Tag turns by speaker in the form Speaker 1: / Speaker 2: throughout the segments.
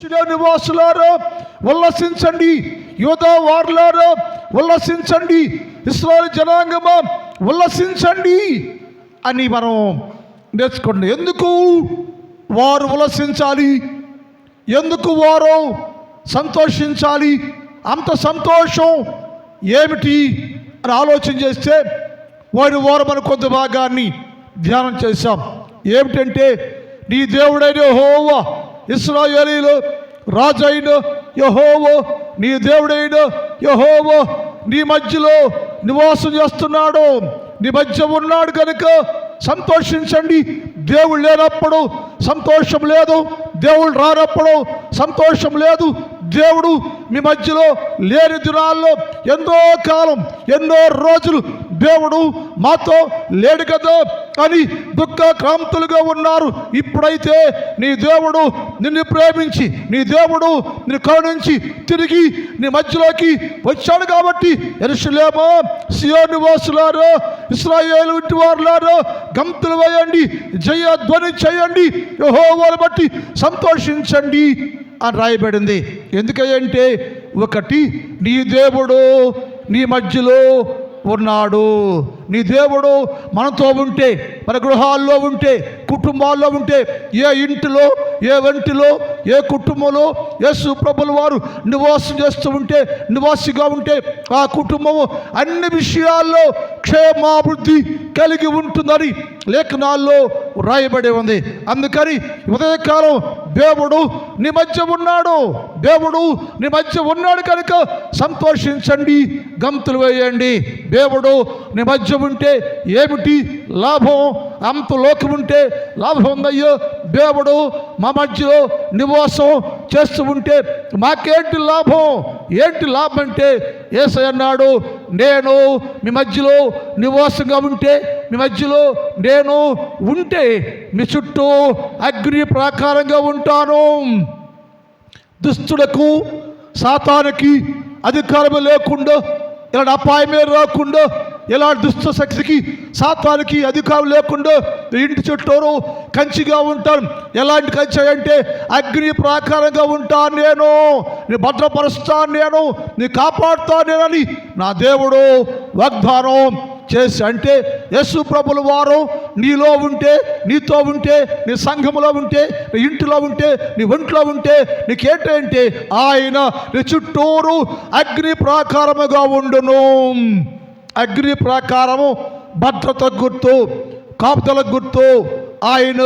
Speaker 1: నివాసులారా ఉల్లసించండి, యూదా వారులారా ఉల్లసించండి, ఇశ్రాయేలు జనాంగమా ఉల్లసించండి అని మనం నేర్చుకోండి. ఎందుకు వారు ఉల్లసించాలి, ఎందుకు వారు సంతోషించాలి, అంత సంతోషం ఏమిటి అని ఆలోచన చేస్తే వారు మన కొంత భాగాన్ని ధ్యానం చేశాం. ఏమిటంటే, నీ దేవుడైన యెహోవా, ఇశ్రాయేలీయుల రాజు అయిన యెహోవా, నీ దేవుడైన యెహోవా నీ మధ్యలో నివాసం చేస్తున్నాడు, నీ మధ్య ఉన్నాడు కనుక సంతోషించండి. దేవుడు లేనప్పుడు సంతోషం లేదు, దేవుడు రానప్పుడు సంతోషం లేదు. దేవుడు మీ మధ్యలో లేని దినాల్లో ఎన్నో కాలం, ఎన్నో రోజులు దేవుడు మాతో లేడు కదా అని దుఃఖ క్రాంతులుగా ఉన్నారు. ఇప్పుడైతే నీ దేవుడు నిన్ను ప్రేమించి, నీ దేవుడు నిన్ను కరుణించి తిరిగి నీ మధ్యలోకి వచ్చాడు కాబట్టి, యెరూషలేము సీయోను నివాసులారా, ఇశ్రాయేలు ఇంటి వారులారా గంతులు వేయండి, జయధ్వని చేయండి, యెహోవాను బట్టి సంతోషించండి అని రాయబడింది. ఎందుకంటే, ఒకటి, నీ దేవుడు నీ మధ్యలో ఉన్నాడు. నీ దేవుడు మనతో ఉంటే, మన గృహాల్లో ఉంటే, కుటుంబాల్లో ఉంటే, ఏ ఇంటిలో, ఏ వంటిలో, ఏ కుటుంబంలో యేసు ప్రభుల వారు నివాసం చేస్తూ ఉంటే, నివాసిగా ఉంటే, ఆ కుటుంబము అన్ని విషయాల్లో క్షేమాభివృద్ధి కలిగి ఉంటుందని లేఖనాల్లో రాయబడి ఉంది. అందుకని ఉదయకాలం దేవుడు నీ మధ్య ఉన్నాడు, దేవుడు నీ మధ్య ఉన్నాడు కనుక సంతోషించండి, గంతులు వేయండి. దేవుడు నీ మధ్య ఉంటే ఏమిటి లాభం? అంత లోకం ఉంటే లాభం ఉందయ్యో. దేవుడు మా మధ్యలో నివాసం చేస్తూ ఉంటే మాకేంటి లాభం? ఏంటి లాభం అంటే, యేసయ్య అన్నాడు, నేను మీ మధ్యలో నివాసంగా ఉంటే, మీ మధ్యలో నేను ఉంటే మీ చుట్టూ అగ్ని ప్రాకారంగా ఉంటాను. దుష్టులకు, సాతానికి అధికారమే లేకుండా, ఇలాంటి అపాయమే రాకుండా, ఇలాంటి దుష్ట శక్తికి, సాతానికి అధికారం లేకుండా ఇంటి చుట్టూరు కంచిగా ఉంటాను. ఎలాంటి కంచి అంటే, అగ్ని ప్రాకారంగా ఉంటాను నేను, నీ భద్రపరుస్తాను నేను, నీ కాపాడుతాను నేనని నా దేవుడు వాగ్దానం చేసి, అంటే యేసు ప్రభుల వారు నీలో ఉంటే, నీతో ఉంటే, నీ సంఘములో ఉంటే, నీ ఇంటిలో ఉంటే, నీ ఒంట్లో ఉంటే నీకేంటంటే ఆయన నీ చుట్టూరు అగ్ని ప్రాకారముగా ఉండును. అగ్ని ప్రాకారము భద్రత గుర్తు, కాపుదల గుర్తు. ఆయన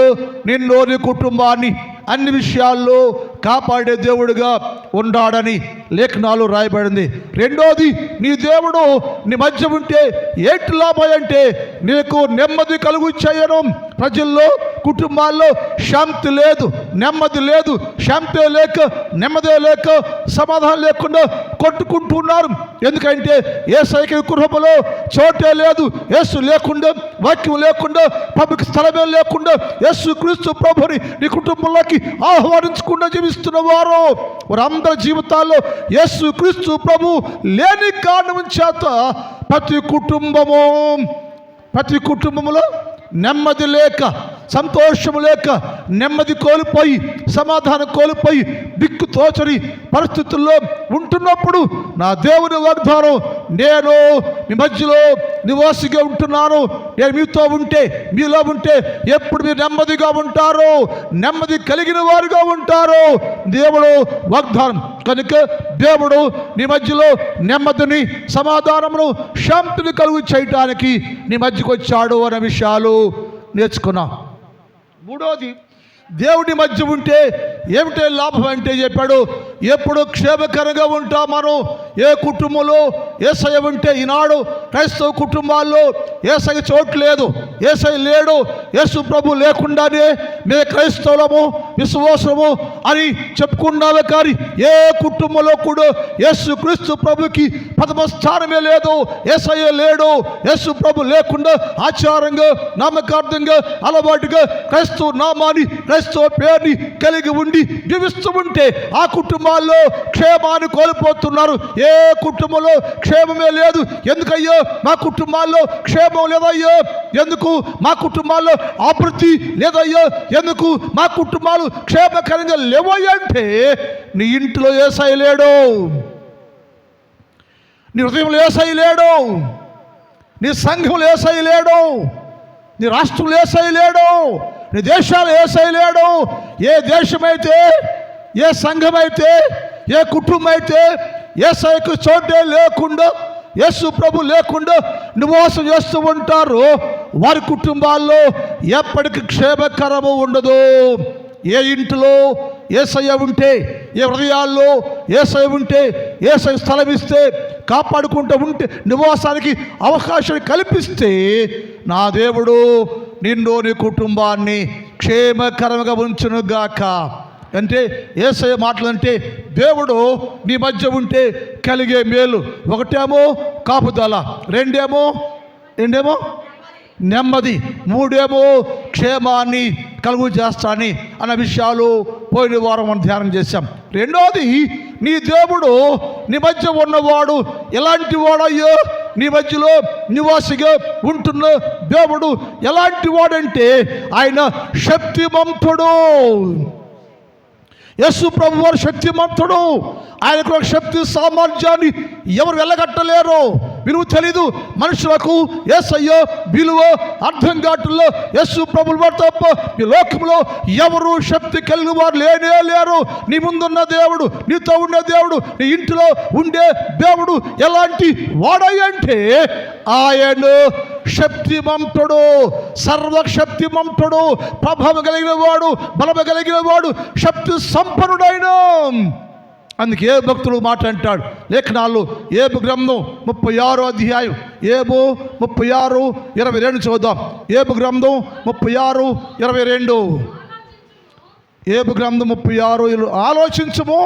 Speaker 1: నిన్ను, నీ కుటుంబాన్ని అన్ని విషయాల్లో కాపాడే దేవుడుగా ఉన్నాడని లేఖనాలు రాయబడింది. రెండోది, నీ దేవుడు నీ మధ్య ఉంటే ఏంటి లాభం అంటే, నీకు నెమ్మది కలుగు చేయను. ప్రజల్లో, కుటుంబాల్లో శాంతి లేదు, నెమ్మది లేదు. శాంతి లేక, నెమ్మదే లేక, సమాధానం లేకుండా కొట్టుకుంటున్నారు. ఎందుకంటే యేసయ్యకి గృహములో చోటే లేదు. యేసు లేకుండా, వాక్యం లేకుండా, పబ్లిక్ స్థలమే లేకుండా, యేసు క్రీస్తు ప్రభుని నీ కుటుంబంలోకి ఆహ్వానించకుండా జీవిస్తున్న వారందరి జీవితాల్లో యేసు క్రీస్తు ప్రభు లేని కారణం చేత ప్రతి కుటుంబములో నెమ్మది లేక, సంతోషము లేక, నెమ్మది కోల్పోయి, సమాధానం కోల్పోయి, దిక్కు తోచని పరిస్థితుల్లో ఉంటున్నప్పుడు నా దేవుని వాగ్దానం, నేను మీ మధ్యలో నివాసిగా ఉంటున్నాను. నేను మీతో ఉంటే, మీలో ఉంటే ఎప్పుడు మీరు నెమ్మదిగా ఉంటారు, నెమ్మది కలిగిన వారుగా ఉంటారు. దేవుడు వాగ్దానం కనుక దేవుడు నీ మధ్యలో నెమ్మదిని, సమాధానమును, శాంతిని కలుగు చేయటానికి నీ మధ్యకు వచ్చాడు అనే విషయాలు నేర్చుకున్నాం. మూడోది, దేవుడి మధ్య ఉంటే ఏమిటే లాభం అంటే చెప్పాడు, ఎప్పుడు క్షేమకరంగా ఉంటాం మనం. ఏ కుటుంబంలో యేసయ్య ఉంటే, ఈనాడు క్రైస్తవ కుటుంబాల్లో యేసయ్య చోటు లేదు, యేసయ్య లేడు, యేసు ప్రభు లేకుండానే మే క్రైస్తవులము, విశ్వాసము అని చెప్పుకున్నామే. కానీ ఏ కుటుంబంలో కూడా యేసు క్రీస్తు ప్రభుకి ప్రథమ స్థానమే లేదు. యేసయ్య లేడు. యేసు ప్రభు లేకుండా ఆచారంగా, నామకార్థంగా, అలవాటుగా క్రైస్తవ నామాన్ని, క్రైస్తవ పేరుని కలిగి ఉండి జీవిస్తూ ఉంటే ఆ కుటుంబాల్లో క్షేమాన్ని కోల్పోతున్నారు. ఏ కుటుంబంలో క్షేమమే లేదు. ఎందుకయ్యో మా కుటుంబాల్లో క్షేమం లేదయ్యో? ఎందుకు మా కుటుంబాల్లో అభివృద్ధి లేదయ్యో? ఎందుకు మా కుటుంబాలు క్షేమకరంగా లేవయ్యంటే నీ ఇంట్లో యేసయ్య లేడు, నీ హృదయంలో యేసయ్య లేడు, నీ సంఘంలో యేసయ్య లేడు, నీ రాష్ట్రంలో యేసయ్య లేడు, నీ దేశాలు యేసయ్య లేడు. ఏ దేశమైతే, ఏ సంఘమైతే, ఏ కుటుంబం అయితే యేసయ్యకు చోటే లేకుండా, యేసు ప్రభు లేకుండా నివాసం చేస్తూ ఉంటారు, వారి కుటుంబాల్లో ఎప్పటికీ క్షేమకరము ఉండదు. ఏ ఇంటిలో యేసయ్య ఉంటే, ఏ హృదయాల్లో యేసయ్య ఉంటే, యేసయ్య స్థలం ఇస్తే, కాపాడుకుంటూ ఉంటే, నివాసానికి అవకాశం కల్పిస్తే నా దేవుడు నిన్ను నీ కుటుంబాన్ని క్షేమకరంగా ఉంచునుగాక. అంటే యేసయ్య మాటలంటే దేవుడు నీ మధ్య ఉంటే కలిగే మేలు ఒకటేమో కాపుదల, రెండేమో నెమ్మది, మూడేమో క్షేమాన్ని కలుగు చేస్తాని అన్న విషయాలు పోయిన వారం మనం ధ్యానం చేశాం. రెండోది, నీ దేవుడు నీ మధ్య ఉన్నవాడు ఎలాంటి వాడయ్యో? నీ మధ్యలో నివాసిగా ఉంటున్న దేవుడు ఎలాంటి వాడంటే ఆయన శక్తిమంతుడు. యేసు ప్రభు వారు శక్తిమంతుడు. ఆయనకు శక్తి సామర్థ్యాన్ని ఎవరు వెళ్ళగట్టలేరు. విలువ తెలీదు మనుషులకు యేసయ్య విలువ అర్థం కావట్లేదు. యేసు ప్రభువు వారు తప్ప ఈ లోకంలో ఎవరు శక్తి కలిగిన వారు లేనే లేరు. నీ ముందున్న దేవుడు, నీతో ఉండే దేవుడు, నీ ఇంటిలో ఉండే దేవుడు ఎలాంటి వాడయ్యంటే ఆయన శక్తిమంతుడు, సర్వశక్తిమంతుడు, ప్రభావం కలిగిన వాడు, బలము కలిగిన వాడు, శక్తి సంపన్నుడైన. అందుకే ఏ భక్తుడు మాట అంటాడు లేఖనాల్లో, ఏబు గ్రంథం 36వ అధ్యాయం, ఏబు 36:22 చూద్దాం. ఏబు గ్రంథం 36:22. ఏబు గ్రంథం 36. ఆలోచించము,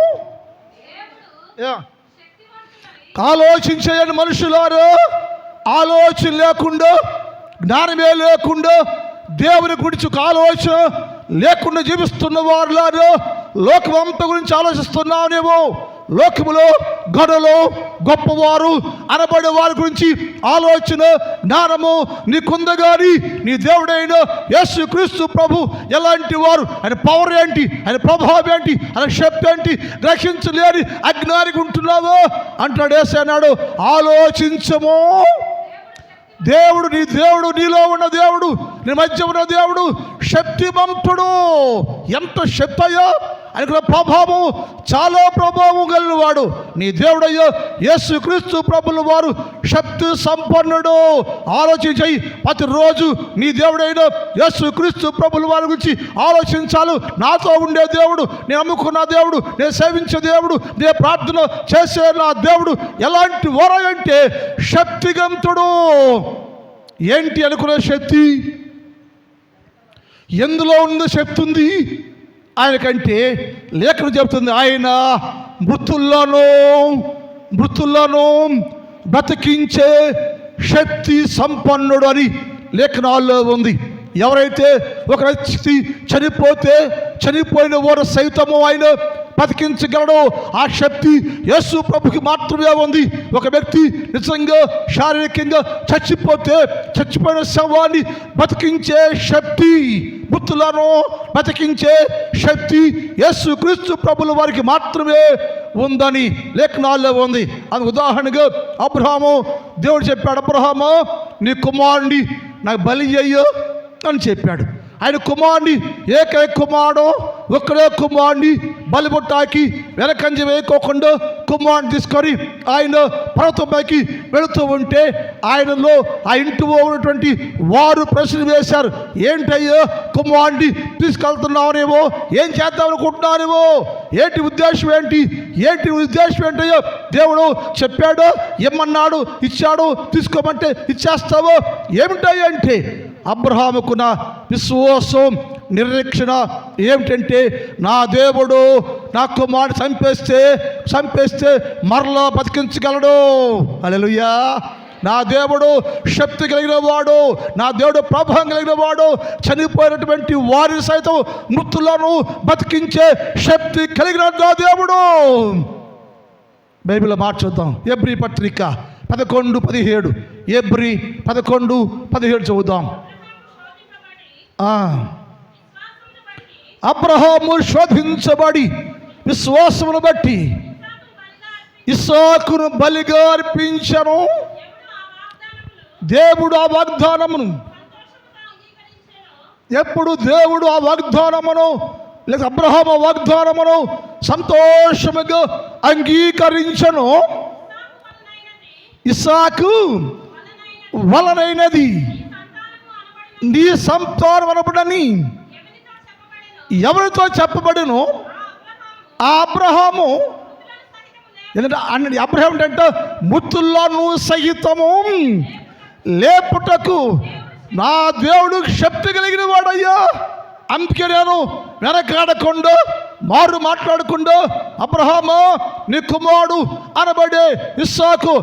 Speaker 1: ఆలోచించేయండి మనుషులారు. ఆలోచన లేకుండా, జ్ఞానమే లేకుండా, దేవుని గురించి ఆలోచన లేకుండా జీవిస్తున్న వారులారు. లోకమంతా గురించి ఆలోచిస్తున్నావునేమో. లోకములో గనులు, గొప్పవారు అనబడే వారి గురించి ఆలోచన, జ్ఞానము నీకుంద కానీ నీ దేవుడైన యేసు క్రీస్తు ప్రభు ఎలాంటి వారు, ఆయన పవర్ ఏంటి, ఆయన ప్రభావం ఏంటి, ఆయన శక్తి ఏంటి గ్రహించలేని అజ్ఞానికి ఉంటున్నావో అంటాడు. యేసు అన్నాడు, ఆలోచించము. దేవుడు, నీ దేవుడు, నీలో ఉన్న దేవుడు, నీ మధ్య ఉన్న దేవుడు శక్తిమంతుడు. ఎంత శక్తి అయ్యో ఆయనకు ప్రభావం, చాలా ప్రభావం కలిగిన వాడు నీ దేవుడయ్యో యేసు క్రీస్తు ప్రభుల వారు శక్తి సంపన్నుడు. ఆలోచించాయి ప్రతిరోజు నీ దేవుడైన యేసు క్రీస్తు ప్రభుల వారి గురించి ఆలోచించాలి. నాతో ఉండే దేవుడు, నేను నమ్ముకున్న దేవుడు, నేను సేవించే దేవుడు, నేను ప్రార్థన చేసే నా దేవుడు ఎలాంటి వారంటే శక్తివంతుడు. ఏంటి అనుకునే శక్తి? ఎందులో ఉన్న శక్తి ఉంది ఆయనకంటే లేఖనం చెబుతుంది, ఆయన మృతుల్లోనూ బ్రతికించే శక్తి సంపన్నుడు అని లేఖనాల్లో ఉంది. ఎవరైతే ఒక వ్యక్తి చనిపోతే చనిపోయిన వారు సైతము ఆయన బతికించగలడు. ఆ శక్తి యేసు ప్రభుకి మాత్రమే ఉంది. ఒక వ్యక్తి నిజంగా శారీరకంగా చచ్చిపోతే చచ్చిపోయిన శవాన్ని బతికించే శక్తి, మృతులను బతికించే శక్తి యేసు క్రీస్తు ప్రభుల వారికి మాత్రమే ఉందని లేఖనాల్లో ఉంది. అది ఉదాహరణగా అబ్రహాము, దేవుడు చెప్పాడు, అబ్రహాము నీ కుమారుడిని నాకు బలి చెయ్యు అని చెప్పాడు. ఆయన కుమారుని, ఏకైక కుమారుడు, ఒక్కడే కుమారుని బలిబొట్టాకి వెనకంజ వేయకోకుండా కుమారుని తీసుకొని ఆయన పర్వతంపైకి వెళుతూ ఉంటే ఆయనలో ఆ ఇంటిలో ఉన్నటువంటి వారు ప్రశ్న వేశారు, ఏంటయ్యో కుమారుని తీసుకెళ్తున్నావునేమో, ఏం చేద్దామనుకుంటున్నానేమో, ఏంటి ఉద్దేశం ఏంటయ్యో? దేవుడు చెప్పాడు, ఏమన్నాడు, ఇచ్చాడు, తీసుకోమంటే ఇచ్చేస్తావో ఏమిటాయి అంటే అబ్రహాముకున్న విశ్వాసం, నిరీక్షణ ఏమిటంటే నా దేవుడు నా కుమారుడు చంపేస్తే మరలా బతికించగలడు. హల్లెలూయా. నా దేవుడు శక్తి కలిగిన వాడు, నా దేవుడు ప్రభావం కలిగిన వాడు. చనిపోయినటువంటి వారిని సైతం మృతులను బతికించే శక్తి కలిగిన నా దేవుడు. బైబిల్ మార్చుద్దాం. ఎబ్రీ పత్రిక 11:17. ఎబ్రీ 11:17 చదువుదాం. అబ్రహాము శోధించబడి విశ్వాసమును బట్టి ఇస్సాకును బలిగా అర్పించెను. దేవుడు ఆ వాగ్దానమును, ఎప్పుడు దేవుడు ఆ వాగ్దానమును లేక అబ్రహాము వాగ్దానమును సంతోషముగా అంగీకరించెను. ఇస్సాకు వలనైనది నీ సంతానం అనబడని ఎవరితో చెప్పబడిను? ఆ అబ్రహాము. ఎందుకంటే అన్నది అబ్రహాం అంటే మృతులను సహితము లేపుటకు నా దేవుడు శక్తి కలిగిన వాడయ్యా. అందుకే నేను వెనకాడకుండా మారు మాట్లాడకుండా అబ్రహాము నీ కుమారుడు అనబడే ఇస్సాకు,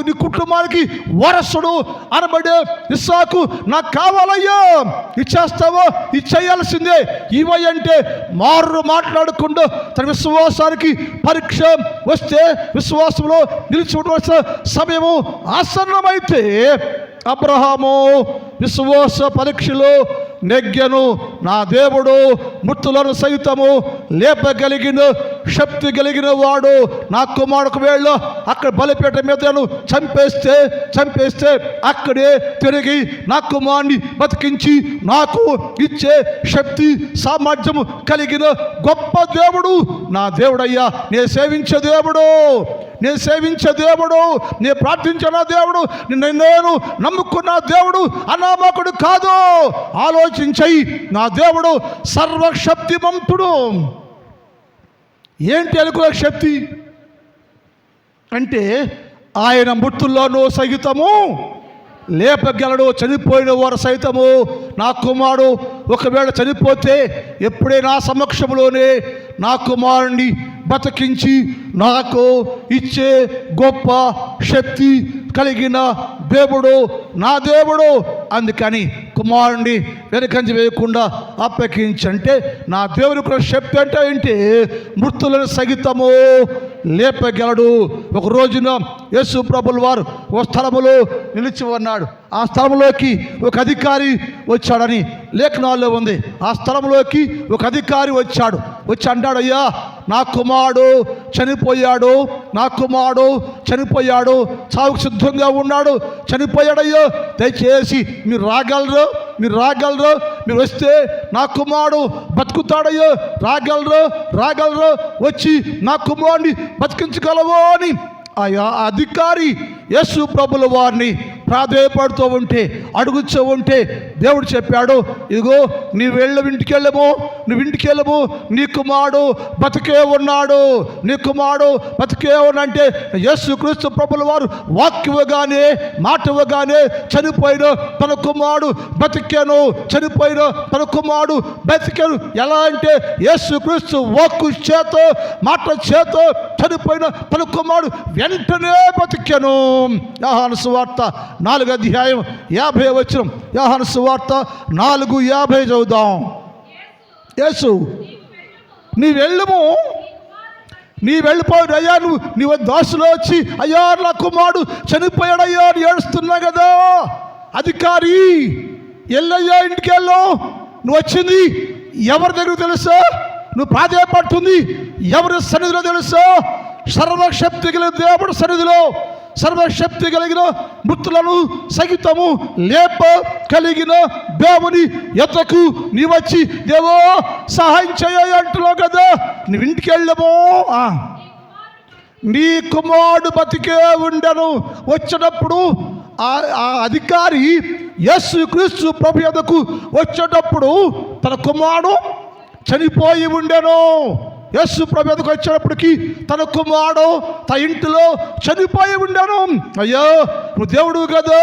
Speaker 1: నీ కుటుంబానికి వారసుడు అనబడే ఇస్సాకు నాకు కావాలయ్యా, ఇచ్చేస్తావో ఇచ్చేయాల్సిందే ఇవ్వంటే మారు మాట్లాడకుండా తన విశ్వాసానికి పరీక్ష వస్తే విశ్వాసంలో నిలిచి ఉండవలసిన సమయము ఆసన్నమైతే అబ్రహాము విశ్వాస పరీక్షలో నెగ్గెను. నా దేవుడు మృతులను సైతము లేపగలిగిన శక్తి కలిగిన వాడు. నా కుమారుడు వేళ అక్కడ బలిపీఠం మీద చంపేస్తే అక్కడే తిరిగి నా కుమారుని బతికించి నాకు ఇచ్చే శక్తి సామర్థ్యము కలిగిన గొప్ప దేవుడు నా దేవుడయ్యా. నేను సేవించే దేవుడు, నేను ప్రార్థించిన దేవుడు, నేను నమ్ముకున్న దేవుడు అనామకుడు కాదు. ఆలోచించయి. నా దేవుడు సర్వశక్తిమంతుడు. ఏంటి అనుకునే శక్తి అంటే ఆయన మృతుల్లోనూ సహితము లేపగలడు. చనిపోయిన వారు సైతము నా కుమారుడు ఒకవేళ చనిపోతే ఎప్పుడే నా సమక్షంలోనే నా కుమారుణ్ణి బతికించి నాకు ఇచ్చే గొప్ప శక్తి కలిగిన దేవుడు నా దేవుడు. అందుకని కుమారుణ్ణి వెనకంజ వేయకుండా అప్పగించంటే నా దేవుని కూడా శక్తి అంటే ఏంటి? మృతులను సహితము లేపగలడు. ఒక రోజున యేసు ప్రభుల వారు ఓ స్థలములో నిలిచి ఉన్నాడు. ఆ స్థలంలోకి ఒక అధికారి వచ్చాడని లేఖనాల్లో ఉంది. ఆ స్థలంలోకి ఒక అధికారి వచ్చి అంటాడు, అయ్యా నా కుమారుడు చనిపోయాడు, చావుకు సిద్ధంగా ఉన్నాడు, చనిపోయాడయ్యో, దయచేసి మీరు రాగలరు, మీరు వస్తే నా కుమారుడు బతుకుతాడయ్యో, రాగలరు, వచ్చి నా కుమారుడిని బతికించగలవో అని ఆ అధికారి యేసు ప్రభుల వారిని ప్రాధేయపడుతూ ఉంటే, అడుగుతూ ఉంటే దేవుడు చెప్పాడు, ఇదిగో నువ్వు ఇంటికి వెళ్ళము, నీ కుమారుడు బతికే ఉన్నాడు, అంటే యేసు క్రీస్తు ప్రభుల వారు వాక్యముగానే మాట ఇవ్వగానే చనిపోయిన తన కుమారుడు బతికాను, ఎలా అంటే యేసు క్రీస్తు వాక్కు చేత మాట చేత చనిపోయిన తన కుమారుడు వెంటనే బతికాను. యోహాను సువార్త 4:50 యోహాను సువార్త 4:50 చదువుదాం. యేసు నీ వెళ్ళిపోయాడు అయ్యా, నీవు దాసులో వచ్చి అయ్యా నా కుమారుడు చనిపోయాడయ్యా అని ఏడుస్తున్నా కదా. అధికారి ఎల్లయ్యా ఇంటికి నువ్వు వచ్చింది ఎవరి దగ్గర తెలుసా? నువ్వు ప్రాధేయపడుతుంది ఎవరి సన్నిధిలో తెలుసా? సర్వశక్తి కలిగిన దేవుడు సన్నిధిలో, సర్వశక్తి కలిగిన మృతులను సహితము లేపగలిగిన దేవుని ఎద్దకు నీ వచ్చి దేవో సహాయం చేయ అంటున్నావు కదా. నువ్వు ఇంటికి వెళ్ళమో నీ కుమారుడు బతికే ఉండను. వచ్చినప్పుడు ఆ అధికారి యేసు క్రీస్తు ప్రభు ఎద్దకు వచ్చేటప్పుడు తన కుమారుడు చనిపోయి ఉండెను. యేసు ప్రభు ఎద్దకు వచ్చేటప్పటికి తన కుమారుడు తన ఇంటిలో చనిపోయి ఉండను. అయ్యో నువ్వు దేవుడు కదా,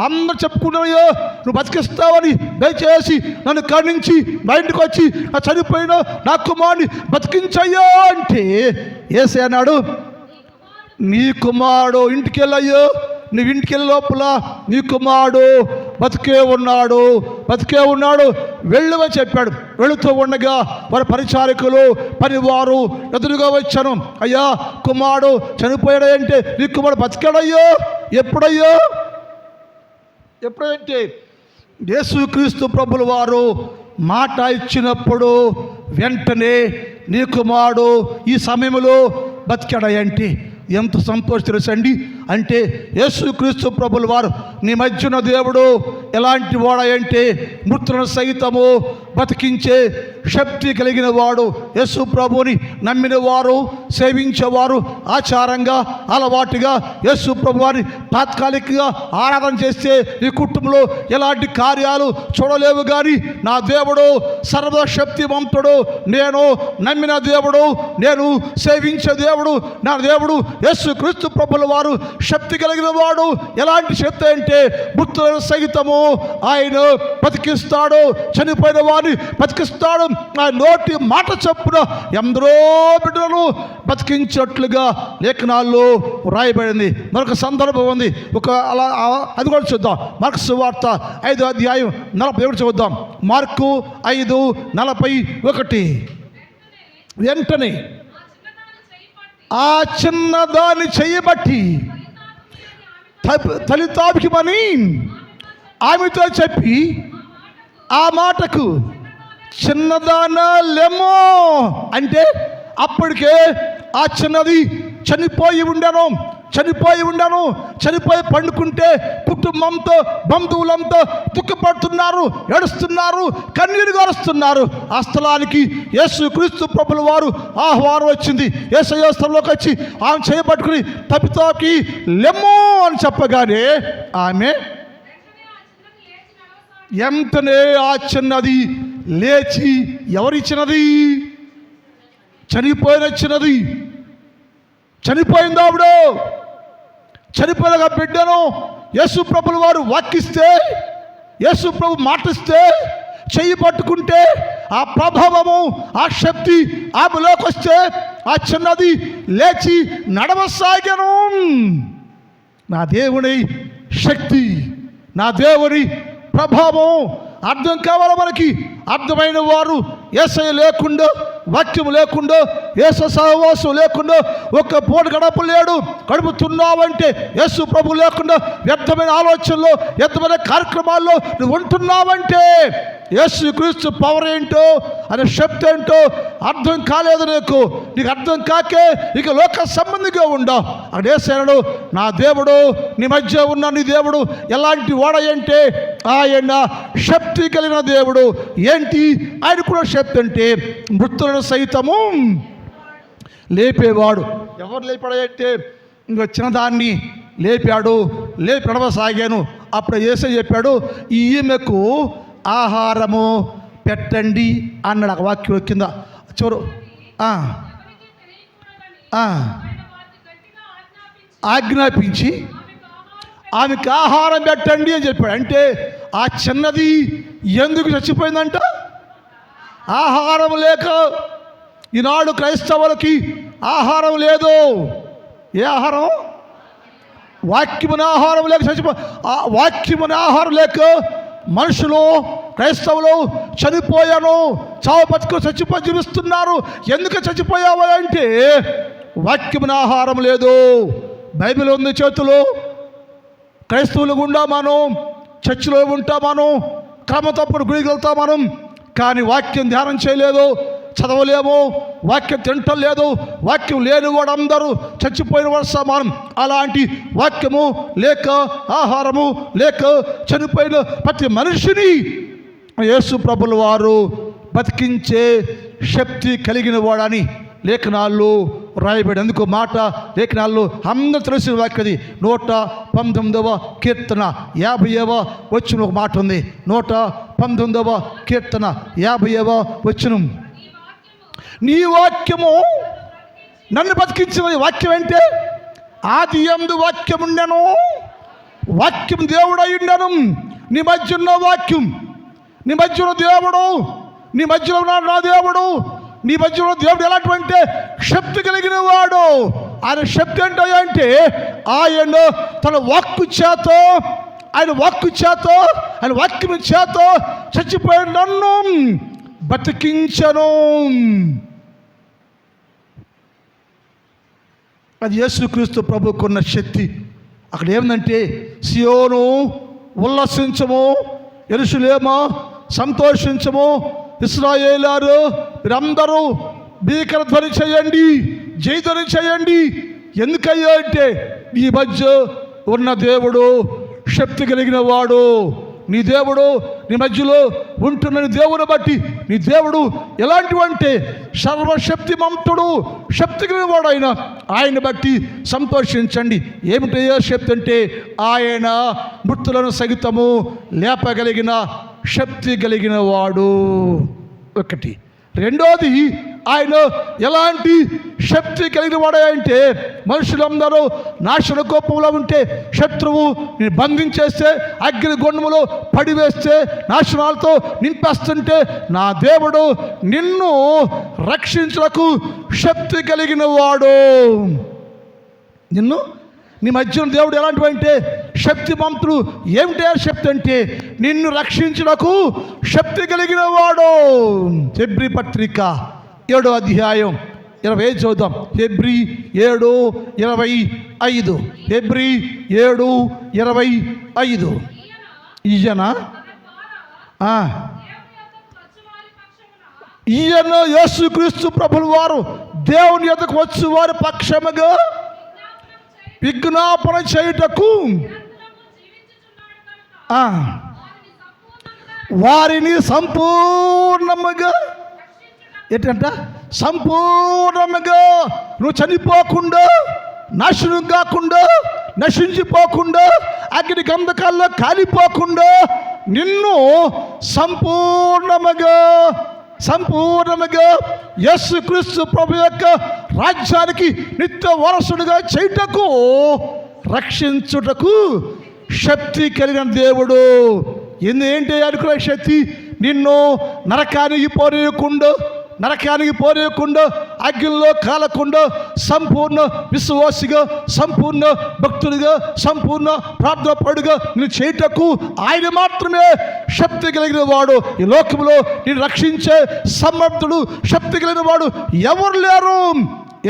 Speaker 1: అందరూ చెప్పుకున్నాయ్యో నువ్వు బతికిస్తావని, దయచేసి నన్ను కరుణించి మా ఇంటికి వచ్చి నా చనిపోయిన నా కుమారుని బతికించయ్యో అంటే యేసే అన్నాడు, నీ కుమారుడు ఇంటికి వెళ్ళయ్యో, నువ్వు ఇంటికి వెళ్ళే లోపల నీ కుమారుడు బతికే ఉన్నాడు వెళ్ళమని చెప్పాడు. వెళుతూ ఉండగా వారి పరిచారకులు పనివారు ఎదురుగా వచ్చాను. అయ్యా, కుమారుడు చనిపోయాడంటే నీ కుమారుడు బతికాడయ్యో. ఎప్పుడంటే యేసుక్రీస్తు ప్రభుల వారు మాట ఇచ్చినప్పుడు వెంటనే నీ కుమారుడు ఈ సమయంలో బతికాడంటే ఎంత సంతోషం తెలుసండి. అంటే యేసుక్రీస్తు ప్రభుల వారు నీ మధ్యన దేవుడు ఎలాంటి వాడంటే మృతులను సైతము బతికించే శక్తి కలిగిన వాడు. యేసు ప్రభుని నమ్మిన వారు, సేవించేవారు ఆచారంగా అలవాటుగా యేసు ప్రభు వారిని తాత్కాలికంగా ఆరాధన చేస్తే ఈ కుటుంబంలో ఎలాంటి కార్యాలు చూడలేవు. కానీ నా దేవుడు సర్వశక్తివంతుడు, నేను నమ్మిన దేవుడు, నేను సేవించే దేవుడు, నా దేవుడు యేసుక్రీస్తు ప్రభుల వారు శక్తి కలిగిన వాడు. ఎలాంటి శక్తి అంటే మృతులను సైతము ఆయన బతికిస్తాడు, చనిపోయిన వారిని బతికిస్తాడు. ఆ నోటి మాట చొప్పున ఎందరో బిడ్డలను బతికించినట్లుగా లేఖనాల్లో రాయబడింది. మరొక సందర్భం ఉంది, అలా అది కూడా చూద్దాం. మార్కు సువార్త 5వ అధ్యాయం 41 చూద్దాం. మార్కు 5:41. వెంటనే ఆ చిన్నదాన్ని చేయబట్టి తలితాభిమని ఆమెతో చెప్పి, ఆ మాటకు చిన్నదానా లెమ్మో అంటే అప్పటికే ఆ చిన్నది చనిపోయి పండుకుంటే కుటుంబంతో బంధువులంతా దుఃఖపడుతున్నారు, ఏడుస్తున్నారు, కన్నీరు గారుస్తున్నారు. ఆ స్థలానికి యేసుక్రీస్తు ప్రభుల వారు ఆహ్వానం వచ్చింది. యేసయ్య స్థలంలోకి వచ్చి ఆమె చేయబట్టుకుని తపితాకి లెమ్మో అని చెప్పగానే ఆమె ఎంతనే ఆ చిన్నది లేచి, ఎవరిచ్చినది? చనిపోయింది ఆవిడ. చనిపోయిన బిడ్డను యేసు ప్రభుల వారు వాక్కిస్తే, యేసు ప్రభు మాటిస్తే, చెయ్యి పట్టుకుంటే ఆ ప్రభావము, ఆ శక్తి ఆమెలోకి వస్తే ఆ చిన్నది లేచి నడవసాగాను. నా దేవుని శక్తి, నా దేవుని ప్రభావం అర్థం కావాలి మనకి. అర్థమైన వారు యేసయ్య లేకుండా, వాక్యం లేకుండా, యేసు సహవాసం లేకుండా, ఒక్క పూట గడుపుతున్నావంటే యేసు ప్రభు లేకుండా వ్యర్థమైన ఆలోచనలో, వ్యర్థమైన కార్యక్రమాల్లో నువ్వు ఉంటున్నావంటే యేసుక్రీస్తు పవర్ ఏంటో, అనే శక్తి ఏంటో అర్థం కాలేదు నీకు. నీకు అర్థం కాకే ఇక లోక సంబంధిగా ఉండవు. అక్కడ యేసయ్యను, నా దేవుడు నీ మధ్య ఉన్న నీ దేవుడు ఎలాంటి వాడంటే ఆయన శక్తి కలిగిన దేవుడు. ఏంటి ఆయన కూడా శక్తి అంటే మృతులను సైతము లేపేవాడు. ఎవరు లేపాడంటే ఇంకో చిన్నదాన్ని లేపాడు. లేపి నడవసాగాను. అప్పుడు యేసయ్య చెప్పాడు, ఈమెకు ఆహారము పెట్టండి అన్నాడు. ఆ వాక్యం కింద చూడు. ఆజ్ఞాపించి ఆమెకు ఆహారం పెట్టండి అని చెప్పాడు. అంటే ఆ చిన్నది ఎందుకు చచ్చిపోయిందంట? ఆహారం లేక. ఈనాడు క్రైస్తవులకి ఆహారం లేదు. ఏ ఆహారం? వాక్యమున ఆహారం లేక వాక్యమున ఆహారం లేక మనుషులు, క్రైస్తవులు చనిపోయాను, చావు బతుకు చచ్చిపోయి జీవిస్తున్నారు. ఎందుకు చచ్చిపోయావు అంటే వాక్యమున ఆహారం లేదు. బైబిల్ ఉంది చేతిలో. క్రైస్తవులు గుండా మనం చర్చిలో ఉంటాం, మనం క్రమ తప్పుడు గుడికి వెళ్తాం మనం. కానీ వాక్యం ధ్యానం చేయలేదు, చదవలేము, వాక్యం తింటం లేదు. వాక్యం లేని వాడు అందరూ చచ్చిపోయిన వాడు సమానం. అలాంటి వాక్యము లేక, ఆహారము లేక చనిపోయిన ప్రతి మనిషిని యేసు ప్రభుల వారు బతికించే శక్తి కలిగిన వాడని లేఖనాల్లో రాయబడి. అందుకు మాట లేఖనాల్లో అందరూ తెలిసిన వాక్యది. 119వ కీర్తన 50వ వచనం ఒక మాట ఉంది. 119వ కీర్తన 50వ వచనం, నీ వాక్యము నన్ను బతికించిన. వాక్యం అంటే ఆది యందు వాక్యం ఉండెను, వాక్యం దేవుడై ఉండెను. నీ మధ్య ఉన్న వాక్యం, నీ మధ్య ఉన్న దేవుడు, నీ మధ్యలో ఉన్నాడు నా దేవుడు. నీ మధ్యలో దేవుడు ఎలాంటి శక్తి కలిగిన వాడు. ఆయన శక్తి అంటే ఆయన తన వాక్కు చేత, ఆయన వాక్యము చేత చచ్చిపోయిన నన్ను బతికించను. అది యేసుక్రీస్తు ప్రభుకున్న శక్తి. అక్కడ ఏమందంటే, సియోను ఉల్లసించము, యెరూషలేము సంతోషించము, ఇశ్రాయేలారు మీరందరూ భీకర ధ్వని చేయండి, జయధ్వని చేయండి. ఎందుకయ్యా అంటే, నీ మధ్య ఉన్న దేవుడు శక్తి కలిగిన వాడు. నీ దేవుడు నీ మధ్యలో ఉంటున్న నీ దేవుని బట్టి, నీ దేవుడు ఎలాంటివంటే సర్వశక్తిమంతుడు, శక్తి కలిగిన వాడు ఆయన బట్టి సంతోషించండి. ఏమిటయ్యా శక్తి అంటే, ఆయన మృతులను సహితము లేపగలిగిన శక్తి కలిగిన వాడు. ఒకటి. రెండోది, ఆయన ఎలాంటి శక్తి కలిగిన వాడే అంటే, మనుషులందరూ నాశన కోపంలో ఉంటే, శత్రువు నేను బంధించేస్తే, అగ్ని గుండములో పడివేస్తే, నాశనాలతో నింపేస్తుంటే, నా దేవుడు నిన్ను రక్షించుటకు శక్తి కలిగిన వాడు. నీ మధ్యన దేవుడు ఎలాంటివంటే శక్తిమంతుడు. ఏమిటే శక్తి అంటే, నిన్ను రక్షించుటకు శక్తి కలిగిన వాడు. హెబ్రీ పత్రిక 7వ అధ్యాయం 20 చూద్దాం. హెబ్రీ 7:25. హెబ్రీ 7:25. ఈయన యేసుక్రీస్తు ప్రభుల వారు దేవుని యొద్దకు వచ్చి వారి పక్షముగా విజ్ఞాపన చేయుటకు వారిని సంపూర్ణముగా, ఏంటంట, సంపూర్ణముగా నువ్వు చనిపోకుండా, నాశనం కాకుండా, నశించిపోకుండా, అగ్ని గంధకాల్లో కాలిపోకుండా నిన్ను సంపూర్ణముగా యేసుక్రీస్తు ప్రభు యొక్క రాజ్యానికి నిత్య వారసుడిగా చేయుటకు, రక్షించుటకు శక్తి కలిగిన దేవుడు. ఏంటి అనుకునే శక్తి? నిన్ను నరకానికి పోనీయకుండా, అగ్నిలో కాలకుండా, సంపూర్ణ విశ్వాసిగా, సంపూర్ణ భక్తుడిగా, సంపూర్ణ ప్రార్థనపరుడుగా నేను చేయుటకు ఆయన మాత్రమే శక్తి కలిగిన వాడు. ఈ లోకంలో నేను రక్షించే సమర్థుడు, శక్తి కలిగిన వాడు ఎవరు లేరు.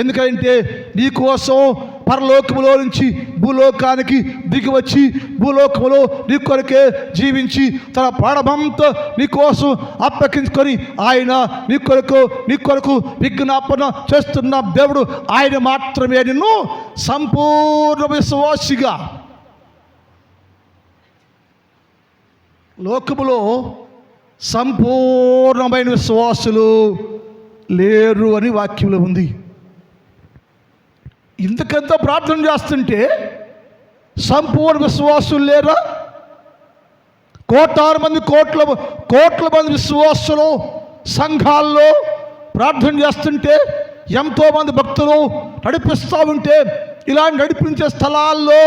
Speaker 1: ఎందుకంటే నీ కోసం పరలోకములో నుంచి భూలోకానికి దిగివచ్చి, భూలోకములో నీ కొరకే జీవించి, తన ప్రాణమంతా నీ కోసం అప్పగించుకొని ఆయన నీ కొరకు విజ్ఞాపన చేస్తున్న దేవుడు ఆయన మాత్రమే నిన్ను సంపూర్ణ విశ్వాసిగా. లోకములో సంపూర్ణమైన విశ్వాసులు లేరు అని వాక్యంలో ఉంది. ఇంతకంత ప్రార్థన చేస్తుంటే సంపూర్ణ విశ్వాసులు లేరా? కోట్ల మంది విశ్వాసులు సంఘాల్లో ప్రార్థన చేస్తుంటే, ఎంతోమంది భక్తులు నడిపిస్తూ ఉంటే, ఇలాంటి నడిపించే స్థలాల్లో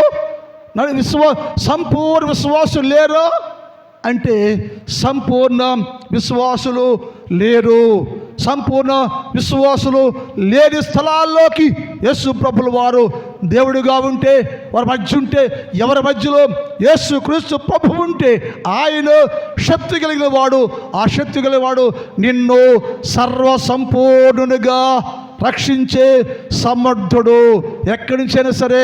Speaker 1: సంపూర్ణ విశ్వాసులు లేరు అంటే సంపూర్ణ విశ్వాసులు లేరు. సంపూర్ణ విశ్వాసులు లేని స్థలాల్లోకి యేసు ప్రభుల వారు దేవుడిగా ఉంటే, వారి మధ్య ఉంటే, ఎవరి మధ్యలో యేసు క్రీస్తు ప్రభు ఉంటే ఆయన శక్తి కలిగిన వాడు. ఆ శక్తి కలిగిన వాడు నిన్ను సర్వసంపూర్ణునిగా రక్షించే సమర్థుడు. ఎక్కడి నుంచైనా సరే.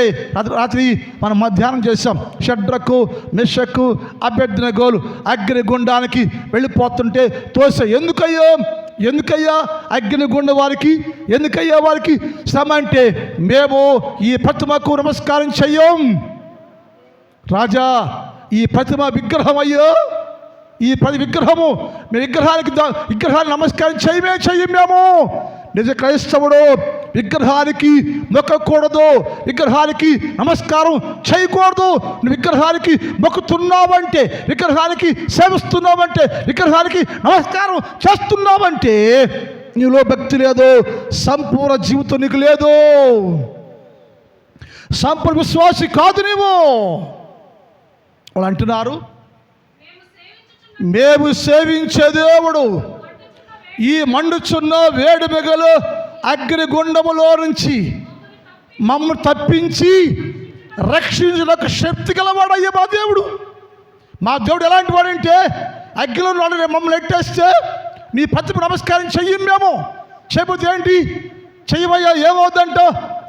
Speaker 1: రాత్రి మనం మధ్యాహ్నం చేసాం. షడ్రకు, మెషకు, అబేద్నెగోలు అగ్నిగుండానికి వెళ్ళిపోతుంటే తోసే. ఎందుకయ్యా అగ్నిగుండ వారికి, ఎందుకయ్యా వారికి శ్రమ అంటే, మేము ఈ ప్రతిమకు నమస్కారం చెయ్యం రాజా. ఈ ప్రతిమ విగ్రహం అయ్యో, ఈ విగ్రహము మేము విగ్రహానికి నమస్కారం చెయ్యం మేము. నిజ క్రైస్తవుడు విగ్రహానికి మొక్కకూడదు, విగ్రహానికి నమస్కారం చేయకూడదు. నువ్వు విగ్రహానికి మొక్కుతున్నావంటే, విగ్రహానికి సేవిస్తున్నావంటే, విగ్రహానికి నమస్కారం చేస్తున్నావంటే నీలో భక్తి లేదు, సంపూర్ణ జీవితం నీకు లేదు, సంపూర్ణ విశ్వాసి కాదు నీవు. వాళ్ళు అంటున్నారు, మేము సేవించే దేవుడు ఈ మండుచున్న వేడి మిగలు అగ్నిగుండములో నుంచి మమ్ము తప్పించి రక్షించుటకు శక్తి గలవాడయ్యా మా దేవుడు ఎలాంటి వాడంటే అగ్గిలో మమ్మల్ని ఎట్టేస్తే నీ ప్రతిమ నమస్కారం చెయ్యం మేము. చేయబోతే ఏంటి చెయ్యవయ్యా, ఏమవుద్దంట?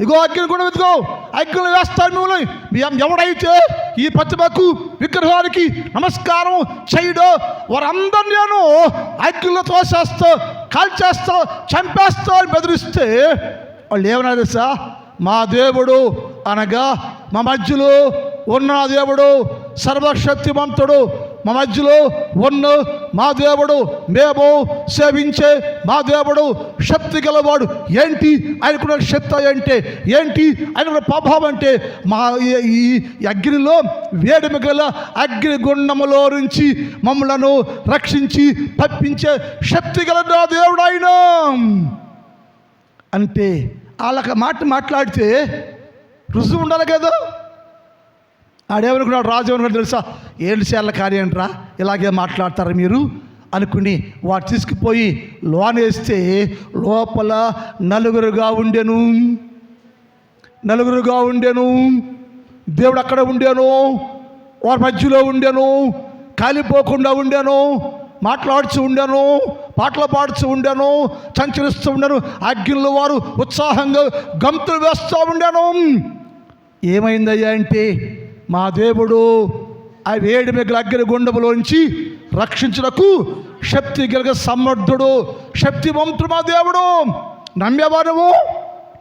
Speaker 1: ఇగో అగ్గిని కూడా వెతుకో, అగ్గిలో వేస్తాను మిమ్మల్ని. ఎవడైతే ఈ ప్రతిమకు విగ్రహానికి నమస్కారం చేయడో వారందరూ నేను అగ్గిలో తోసేస్తా, కాల్చేస్తా, చంపేస్తా అని బెదిరిస్తే వాళ్ళు ఏమన్నారు తెలుసా? మా దేవుడు అనగా మా మధ్యలో ఉన్న దేవుడు సర్వశక్తిమంతుడు, మా మధ్యలో ఉన్న మా దేవుడు, మేము సేవించే మా దేవుడు శక్తి గలవాడు. ఏంటి ఆయనకున్న శక్తి అంటే ఏంటి? ఆయనకున్న ప్రభావం అంటే మా ఈ అగ్నిలో వేడిమి గల అగ్ని గుండములో నుంచి మమ్మలను రక్షించి తప్పించే శక్తి గల నా దేవుడు ఆయన అంటే. వాళ్ళకి మాట్లాడితే రుజువు ఉండాలి కదా. ఆడేమనుకున్నాడు, రాజు ఏమనుకున్నాడు తెలుసా? ఏళ్ళు చేయాల కార్యం రా, ఇలాగే మాట్లాడతారు మీరు అనుకుని వాడు తీసుకుపోయి లోనేస్తే లోపల నలుగురుగా ఉండెను. దేవుడు అక్కడ ఉండెను, వారి మధ్యలో ఉండెను, కాలిపోకుండా ఉండెను, మాట్లాడుతూ ఉండెను, పాటలు పాడుతూ ఉండెను, సంచరిస్తూ ఉండెను. అగ్నిలో వారు ఉత్సాహంగా గంతులు వేస్తూ ఉండెను. ఏమైందయ్యా అంటే మా దేవుడు ఆ వేడి మిగిలిన అగ్ని గుండములోంచి రక్షించుటకు శక్తి కలిగ సమర్థుడు, శక్తివంతుడు మా దేవుడు. నమ్మేవాడు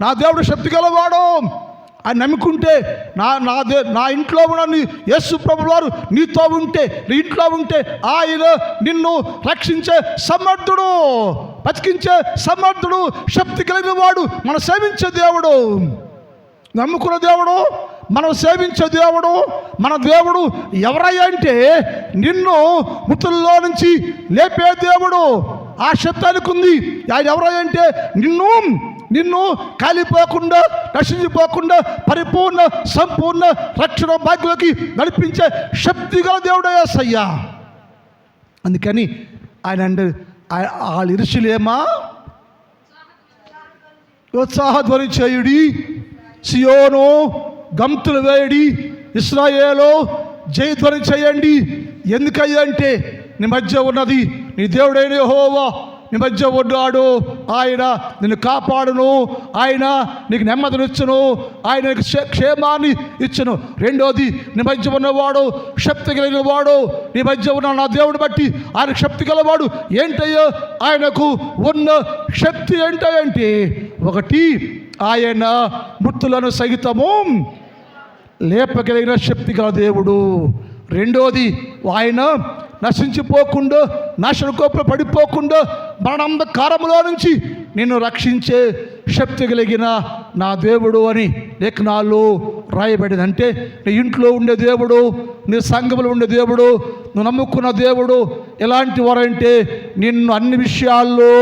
Speaker 1: నా దేవుడు శక్తి గలవాడు అని నమ్ముకుంటే నా ఇంట్లో ఉన్న యేసు ప్రభువు వారు నీతో ఉంటే, నీ ఇంట్లో ఉంటే ఆయన నిన్ను రక్షించే సమర్థుడు, బతికించే సమర్థుడు, శక్తి కలిగిన వాడు. మనం సేవించే దేవుడు, నమ్ముకున్న దేవుడు, మనం సేవించే దేవుడు. మన దేవుడు ఎవరయ్యా అంటే నిన్ను మృతుల్లో నుంచి లేపే దేవుడు. ఆ శక్తి ఉంది. ఆయన ఎవరయ్యా అంటే నిన్ను కాలిపోకుండా, నశించిపోకుండా పరిపూర్ణ సంపూర్ణ రక్షణ భాగ్యంలోకి నడిపించే శక్తి గల దేవుడు యేసయ్యా. అందుకని ఆయన వాళ్ళ ఇరుషులేమా ఉత్సాహధ్వని చేయుడి, సియోను గంతులు వేయడి, ఇశ్రాయేలు జయధ్వని చేయండి. ఎందుకయ్యా అంటే నీ మధ్య ఉన్నది నీ దేవుడైన యెహోవా నీ మధ్య ఉన్నాడు. ఆయన నిన్ను కాపాడును, ఆయన నీకు నెమ్మదినిచ్చును, ఆయన నీకు క్షేమాన్ని ఇచ్చును. రెండోది నీ మధ్య ఉన్నవాడు శక్తి కలిగిన వాడు. నీ మధ్య ఉన్న నా దేవుడు బట్టి ఆయన శక్తి గలవాడు. ఏంటయ్యో ఆయనకు ఉన్న శక్తి ఏంటంటే, ఒకటి ఆయన మృతులను సహితము లేపగలిగిన శక్తి గల దేవుడు. రెండోది ఆయన నశించిపోకుండా, నాశనకోప పడిపోకుండా మరణంధకారములో నుంచి నిన్ను రక్షించే శక్తి కలిగిన నా దేవుడు అని లేఖనాల్లో రాయబడింది. అంటే నీ ఇంట్లో ఉండే దేవుడు, నీ సంఘంలో ఉండే దేవుడు, నువ్వు నమ్ముకున్న దేవుడు ఎలాంటి వారంటే నిన్ను అన్ని విషయాల్లో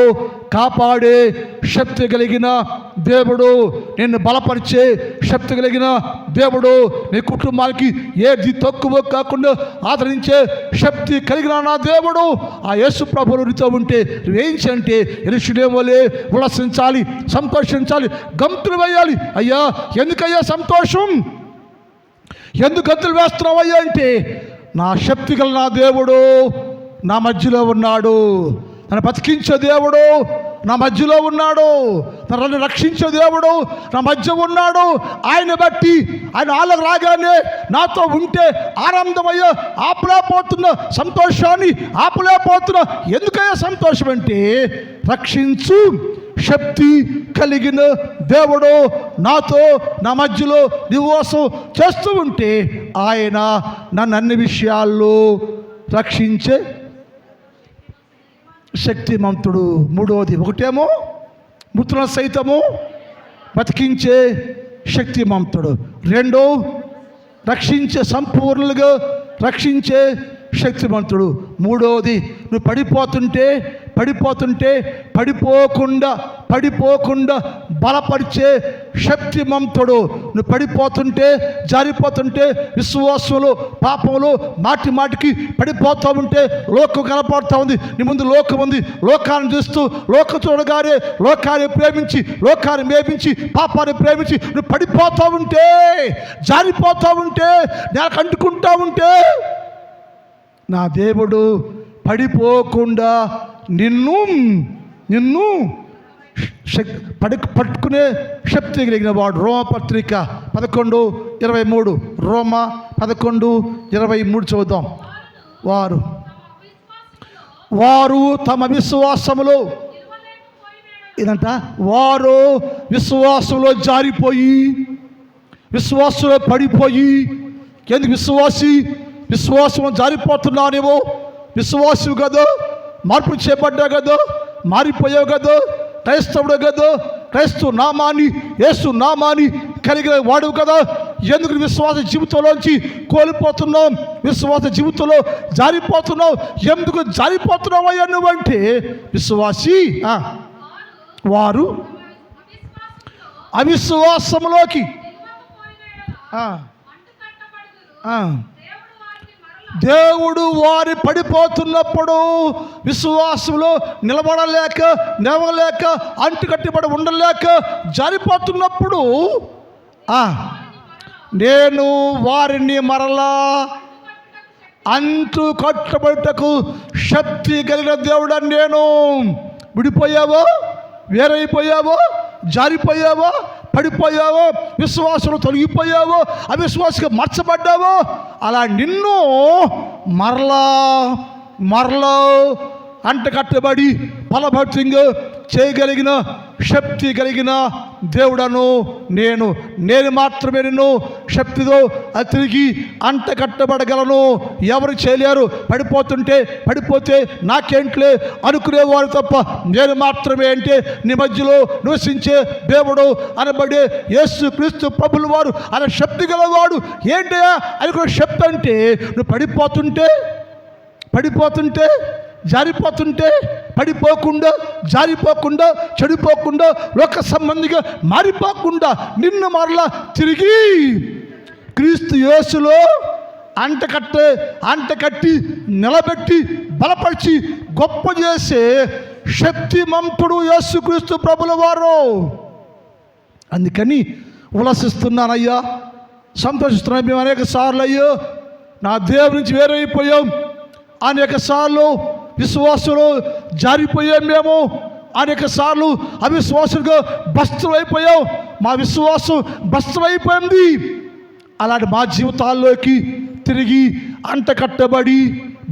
Speaker 1: కాపాడే శక్తి కలిగిన దేవుడు, నిన్ను బలపరిచే శక్తి కలిగిన దేవుడు, నీ కుటుంబానికి ఏది తక్కువ కాకుండా ఆదరించే శక్తి కలిగిన నా దేవుడు. ఆ యేసు ప్రభువు నీతో ఉంటే నువ్వేంచంటే యెరూషలేము వలె ఉల్లసించాలి, సంతోషించాలి, గంతులు వేయాలి. అయ్యా ఎందుకయ్యా సంతోషం, ఎందుకు గంతులు వేస్తున్నావయ్యా అంటే నా శక్తి గల నా దేవుడు నా మధ్యలో ఉన్నాడు, నన్ను బతికించే దేవుడు నా మధ్యలో ఉన్నాడు, నన్ను రక్షించే దేవుడు నా మధ్య ఉన్నాడు. ఆయన బట్టి ఆయన వాళ్ళకు రాగానే నాతో ఉంటే ఆనందమయ్యా ఆపలేకపోతున్న సంతోషాన్ని ఆపలేకపోతున్నా. ఎందుకయ్యా సంతోషం అంటే రక్షించు శక్తి కలిగిన దేవుడు నాతో నా మధ్యలో నివాసం చేస్తూ ఉంటే ఆయన నన్ను అన్ని విషయాల్లో రక్షించే శక్తిమంతుడు. మూడవది, ఒకటేమో మృతులను సైతము బతికించే శక్తిమంతుడు. రెండో రక్షించే, సంపూర్ణంగా రక్షించే శక్తిమంతుడు. మూడవది, నువ్వు పడిపోకుండా బలపరిచే శక్తిమంతుడు. నువ్వు పడిపోతుంటే, జారిపోతుంటే, విశ్వాసంలో పాపంలో మాటికి పడిపోతూ ఉంటే, లోకం కనపడుతూ ఉంది, నీ ముందు లోకం ఉంది. లోకాన్ని చూస్తూ, లోకం చూడగానే లోకాన్ని ప్రేమించి, లోకాన్ని మేపించి, పాపాన్ని ప్రేమించి నువ్వు పడిపోతూ ఉంటే, జారిపోతూ ఉంటే, నాకు అంటుకుంటూ ఉంటే, నా దేవుడు పడిపోకుండా నిన్ను పట్టుకునే శక్తి కలిగిన వాడు. రోమపత్రిక 11:23, రోమ 11:23 చూద్దాం. వారు తమ విశ్వాసములో ఇదంట, వారు విశ్వాసంలో జారిపోయి, విశ్వాసంలో పడిపోయి. ఎందుకు విశ్వాసం జారిపోతున్నానేమో? విశ్వాసం కదా, మార్పు చేయబడ్డా కదా, మారిపోయావు కదా, క్రైస్తవుడు కదా, క్రైస్తవ నామాన్ని, యేసు నామాన్ని కలిగిన వాడు కదా. ఎందుకు విశ్వాస జీవితంలోంచి కోల్పోతున్నావు? విశ్వాస జీవితంలో జారిపోతున్నావు. ఎందుకు జారిపోతున్నావు అయ్యా నువ్వంటే, విశ్వాసి వారు అవిశ్వాసంలోకి దేవుడు వారి పడిపోతున్నప్పుడు, విశ్వాసంలో నిలవలేక అంటుకట్టిబడి ఉండలేక జారిపోతున్నప్పుడు, నేను వారిని మరలా అంటు కట్టబడుటకు శక్తి కలిగిన దేవుడు. నేను విడిపోయావో, వేరైపోయావో, జారిపోయావో, పడిపోయావో, విశ్వాసంలో తొలగిపోయావో, అవిశ్వాసంగా మార్చబడ్డావో, అలా నిన్ను మరలా అంటకట్టబడి ఫలభరితంగా చేయగలిగిన శక్తి కలిగిన దేవుడను నేను మాత్రమే నిన్ను శక్తితో తిరిగి అంటకట్టబడగలను. ఎవరు చేయలేరు. పడిపోతే నాకేంట్లే అనుకునేవారు తప్ప, నేను మాత్రమే అంటే నీ మధ్యలో నివసించే దేవుడు అనబడే యేసు క్రీస్తు ప్రభుల వారు అనే శక్తి గలవాడు. ఏంటయ్యా అనుకునే శక్తి అంటే, నువ్వు పడిపోతుంటే జారిపోతుంటే, జారిపోకుండా చెడిపోకుండా, లోక సంబంధిగా మారిపోకుండా, నిన్ను మరలా తిరిగి క్రీస్తు యేసులో అంటకట్టి నిలబెట్టి బలపరిచి గొప్ప చేసే శక్తిమంతుడు యేసుక్రీస్తు ప్రభుల వారు. అందుకని ఉల్లసిస్తున్నానయ్యా, సంతోషిస్తున్నాను. మేము అనేక సార్లు అయ్యో నా దేవుడి నుంచి వేరైపోయాం, అనేక సార్లు విశ్వాసంలో జారిపోయాం, మేము అనేక సార్లు అవిశ్వాసులుగా భ్రష్టమైపోయాం, మా విశ్వాసం భ్రష్టమైపోయింది. అలాంటి మా జీవితాల్లోకి తిరిగి అంటకట్టబడి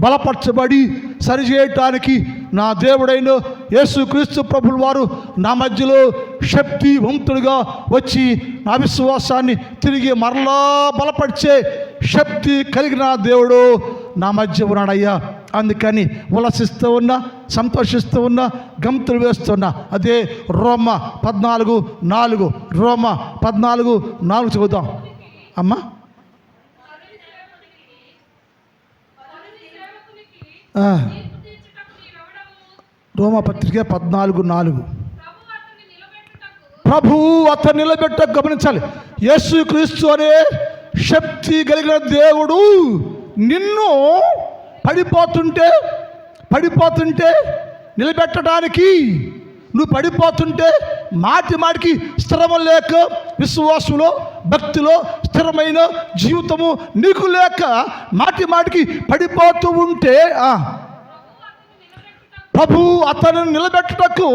Speaker 1: బలపరచబడి సరిచేయటానికి నా దేవుడైన యేసుక్రీస్తు ప్రభుల వారు నా మధ్యలో శక్తివంతుడిగా వచ్చి నా విశ్వాసాన్ని తిరిగి మరలా బలపరిచే శక్తి కలిగిన దేవుడు నా మధ్య ఉన్నాడయ్యా. అందుకని ఉల్లసిస్తూ ఉన్నా, సంతోషిస్తూ ఉన్నా, గంతులు వేస్తున్నా. అదే రోమ 14:4, రోమ 14:4 చదువుదాం అమ్మా. రోమపత్రిక 14:4. ప్రభువు అతను నిలబెట్ట. గమనించాలి, యేసుక్రీస్తు అనే శక్తి కలిగిన దేవుడు నిన్ను పడిపోతుంటే నిలబెట్టడానికి, నువ్వు పడిపోతుంటే మాటికి స్థిరము లేక, విశ్వాసంలో భక్తిలో స్థిరమైన జీవితము నీకు లేక మాటికి పడిపోతూ ఉంటే, ప్రభు అతను నిలబెట్టుటకు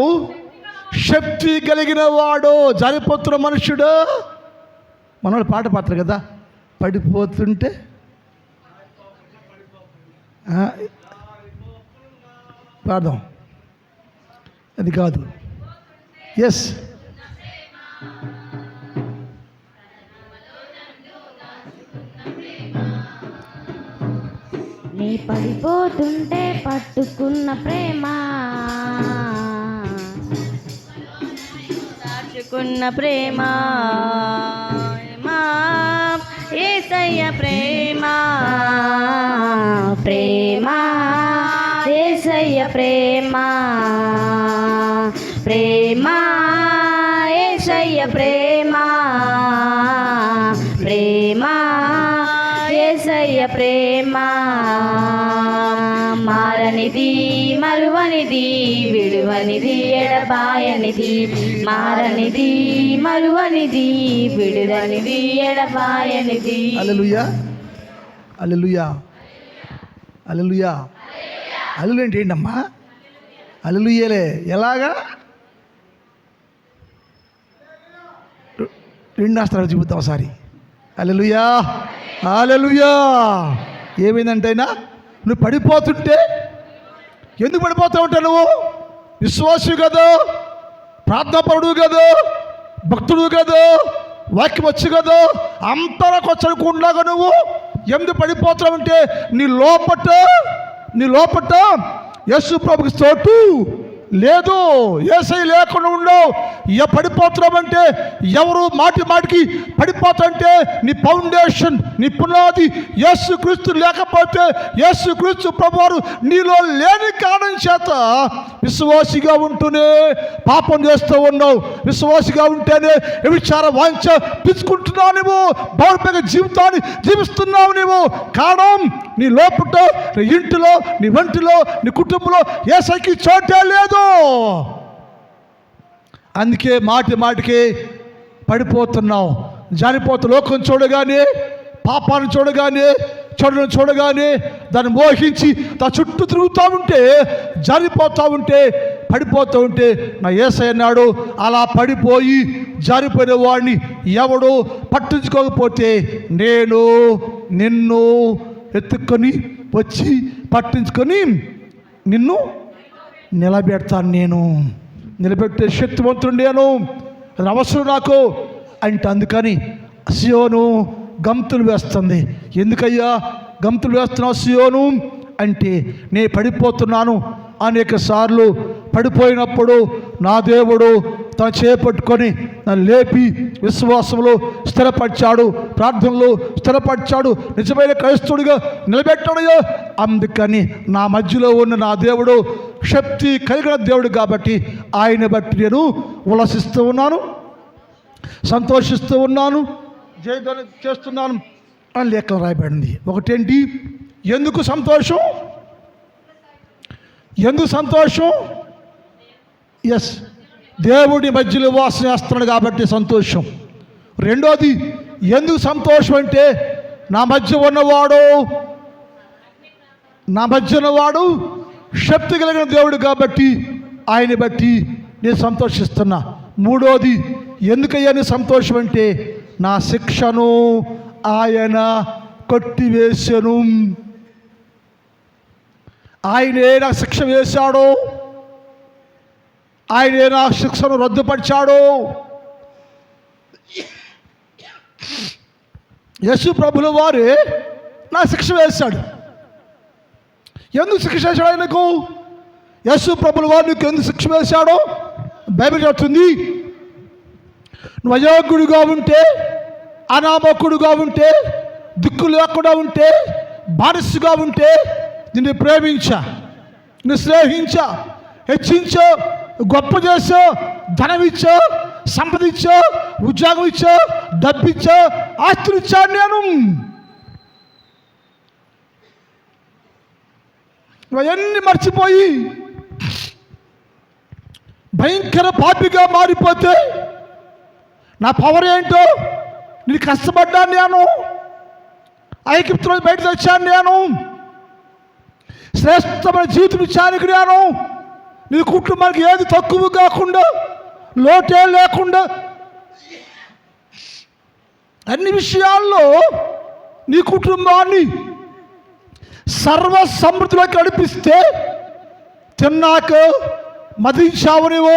Speaker 1: శక్తి కలిగిన వాడు. జారిపోతున్న మనుషుడు, మనోళ్ళు పాట పాడతారు కదా, పడిపోతుంటే పాడదాం, అది కాదు. ఎస్,
Speaker 2: నీ పడిపోతుంటే పట్టుకున్న ప్రేమ, దాచుకున్న ప్రేమ, యేసయ్య ప్రేమ, ప్రేమ ప్రేమ మారనిది మరువనిది విడువనిది ఎడబాయనిది మారనిది మరువనిది విడువనిది ఎడబాయనిది.
Speaker 1: హల్లెలూయా హల్లెలూయా హల్లెలూయా. హల్లెలూయా అంటే ఏంటమ్మా? హల్లెలూయాలే. ఎలాగా? రెండు అస్త్రాలు చూపుతాం ఒకసారి. హల్లెలూయా హల్లెలూయా. ఏమైందంటే అయినా నువ్వు పడిపోతుంటే, ఎందుకు పడిపోతూ ఉంటావు? నువ్వు విశ్వాసి కదా, ప్రార్థనాపరుడు కదా, భక్తుడు కదా, వాక్యం వచ్చు కదా, అంతరా కొచ్చకుండా నువ్వు ఎందుకు పడిపోతావంటే నీ లోపట యేసు ప్రభుకి చోటు లేదు. యేసయ్య లేకుండా ఉండవు. పడిపోతున్నామంటే ఎవరు మాటికి పడిపోతుంటే నీ ఫౌండేషన్, నీ పునాది యేసుక్రీస్తు లేకపోతే, యేసుక్రీస్తు ప్రభువారు నీలో లేని కారణం చేత విశ్వాసిగా ఉంటూనే పాపం చేస్తూ ఉన్నావు. విశ్వాసిగా ఉంటేనే వ్యభిచార వాంఛ పిచ్చుకుంటున్నావు. నువ్వు భౌతిక జీవితాన్ని జీవిస్తున్నావు. నువ్వు కారణం నీ లోపట, నీ ఇంటిలో, నీ వంటిలో, నీ కుటుంబంలో యేసయ్యకి చోటే లేదు. అందుకే మాటికి పడిపోతున్నావు, జారిపోతు. లోకం చూడగానే, పాపాన్ని చూడగానే, చెడులను చూడగానే దాన్ని మోహించి దా చుట్టూ తిరుగుతూ ఉంటే, జారిపోతూ ఉంటే, పడిపోతూ ఉంటే, నా యేసయ్య అన్నాడు, అలా పడిపోయి జారిపోయిన వాడిని ఎవడు పట్టించుకోకపోతే నేను నిన్ను ఎత్తుకొని వచ్చి పట్టించుకొని నిన్ను నిలబెడతాను. నేను నిలబెట్టే శక్తివంతుడు నేను, అది అవసరం నాకు అంటే. అందుకని సియోను గంతులు వేస్తుంది. ఎందుకయ్యా గంతులు వేస్తున్నావు సియోను అంటే, నేను పడిపోతున్నాను. అనేక సార్లు పడిపోయినప్పుడు నా దేవుడు తన చేపట్టుకొని నన్ను లేపి విశ్వాసంలో స్థిరపరిచాడు, ప్రార్థనలో స్థిరపరిచాడు, నిజమైన క్రైస్తవుడిగా నిలబెట్టాడు. అందుకని నా మధ్యలో ఉన్న నా దేవుడు శక్తి కలిగిన దేవుడు కాబట్టి ఆయన బట్టి నేను ఉల్లసిస్తూ ఉన్నాను, సంతోషిస్తూ ఉన్నాను, జయధ్వని చేస్తున్నాను అని లేఖలో రాయబడింది. ఒకటేంటి? ఎందుకు సంతోషం? ఎస్, దేవుడి మధ్యలో వాసన చేస్తున్నాడు కాబట్టి సంతోషం. రెండోది, ఎందుకు సంతోషం అంటే నా మధ్య ఉన్నవాడు శక్తి కలిగిన దేవుడు కాబట్టి ఆయన బట్టి నేను సంతోషిస్తున్నా. మూడోది, ఎందుకయ్యా నీ సంతోషం అంటే నా శిక్షను ఆయన కొట్టివేసెను. ఆయనే నా శిక్ష వేశాడు, ఆయనే నా శిక్షను రద్దుపరిచాడు. యేసు ప్రభుల వారే నా శిక్ష వేశాడు. ఎందుకు శిక్ష వేశాడు ఆయనకు? యేసు ప్రభుల వారు నీకు ఎందుకు శిక్ష వేశాడో బైబిల్ చెప్తుంది. నువ్వు అయోగ్యుడిగా ఉంటే, అనామకుడుగా ఉంటే, దిక్కు లేకుండా ఉంటే, బానిసగా ఉంటే నిన్ను ప్రేమించా, నిన్ను స్నేహించా, హెచ్చించా, గొప్ప చేసా, ధనం ఇచ్చా, సంపద ఇచ్చా, ఉద్యోగం ఇచ్చా, డబ్బిచ్చా, ఆస్తులు ఇచ్చాను నేను. అవన్నీ మర్చిపోయి భయంకర పాపిగా మారిపోతే నా పవర్ ఏంటో, నేను కష్టపడ్డాను, నేను ఐగుప్తులో బయట తెచ్చాను, నేను శ్రేష్టమైన జీవితం ఇచ్చాను నేను. నీ కుటుంబానికి ఏది తక్కువ కాకుండా, లోటే లేకుండా అన్ని విషయాల్లో నీ కుటుంబాన్ని సర్వ సమృద్ధిలోకి నడిపిస్తే తిన్నాక మదించావు నీవు,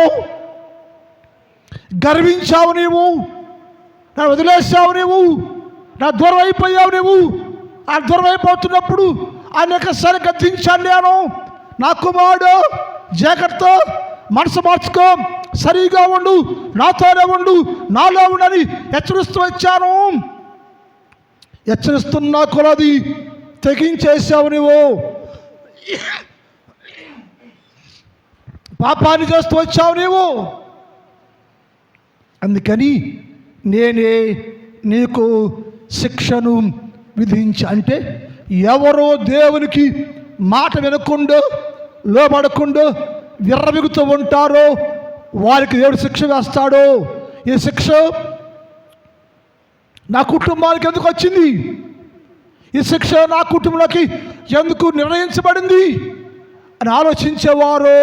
Speaker 1: గర్వించావు నీవు, నా వదిలేసావు నీవు, నా దూరం అయిపోయావు నీవు. ఆ దూరం అయిపోతున్నప్పుడు అనేక సార్లు గద్దించాను నేను. నా కుమారుడు జాగ్రత్త, మనసు మార్చుకో, సరిగా ఉండు, నాతోనే ఉండు, నాలో ఉండని హెచ్చరిస్తూ వచ్చాను. హెచ్చరిస్తున్నా కొలది తెగించేసావు నువ్వు, పాపాన్ని చేస్తూ వచ్చావు నీవు. అందుకని నేనే నీకు శిక్షను విధించా. అంటే ఎవరో దేవునికి మాట వినకుండా లోబడకుండా విర్రమిగుతూ ఉంటారో వారికి దేవుడు శిక్ష వేస్తాడు. ఈ శిక్ష నా కుటుంబానికి ఎందుకు వచ్చింది? ఈ శిక్ష నా కుటుంబంలోకి ఎందుకు నిర్ణయించబడింది అని ఆలోచించేవారు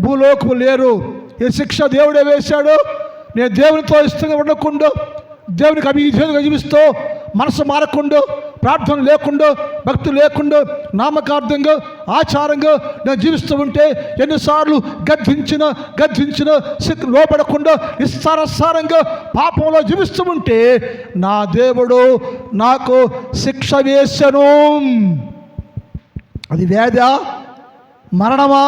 Speaker 1: భూలోకము లేరు. ఈ శిక్ష దేవుడే వేశాడు. నేను దేవునితో ఇష్టంగా ఉండకుండా, దేవునికి అభిధేయంగా జీవిస్తూ, మనసు మారకుండా, ప్రార్థన లేకుండా, భక్తి లేకుండా, నామకార్థంగా ఆచారంగా నేను జీవిస్తూ ఉంటే ఎన్నిసార్లు గద్దించిన లోపడకుండా ఇష్టానుసారంగా పాపంలో జీవిస్తూ ఉంటే నా దేవుడు నాకు శిక్ష వేసెను. అది వేద, మరణమా,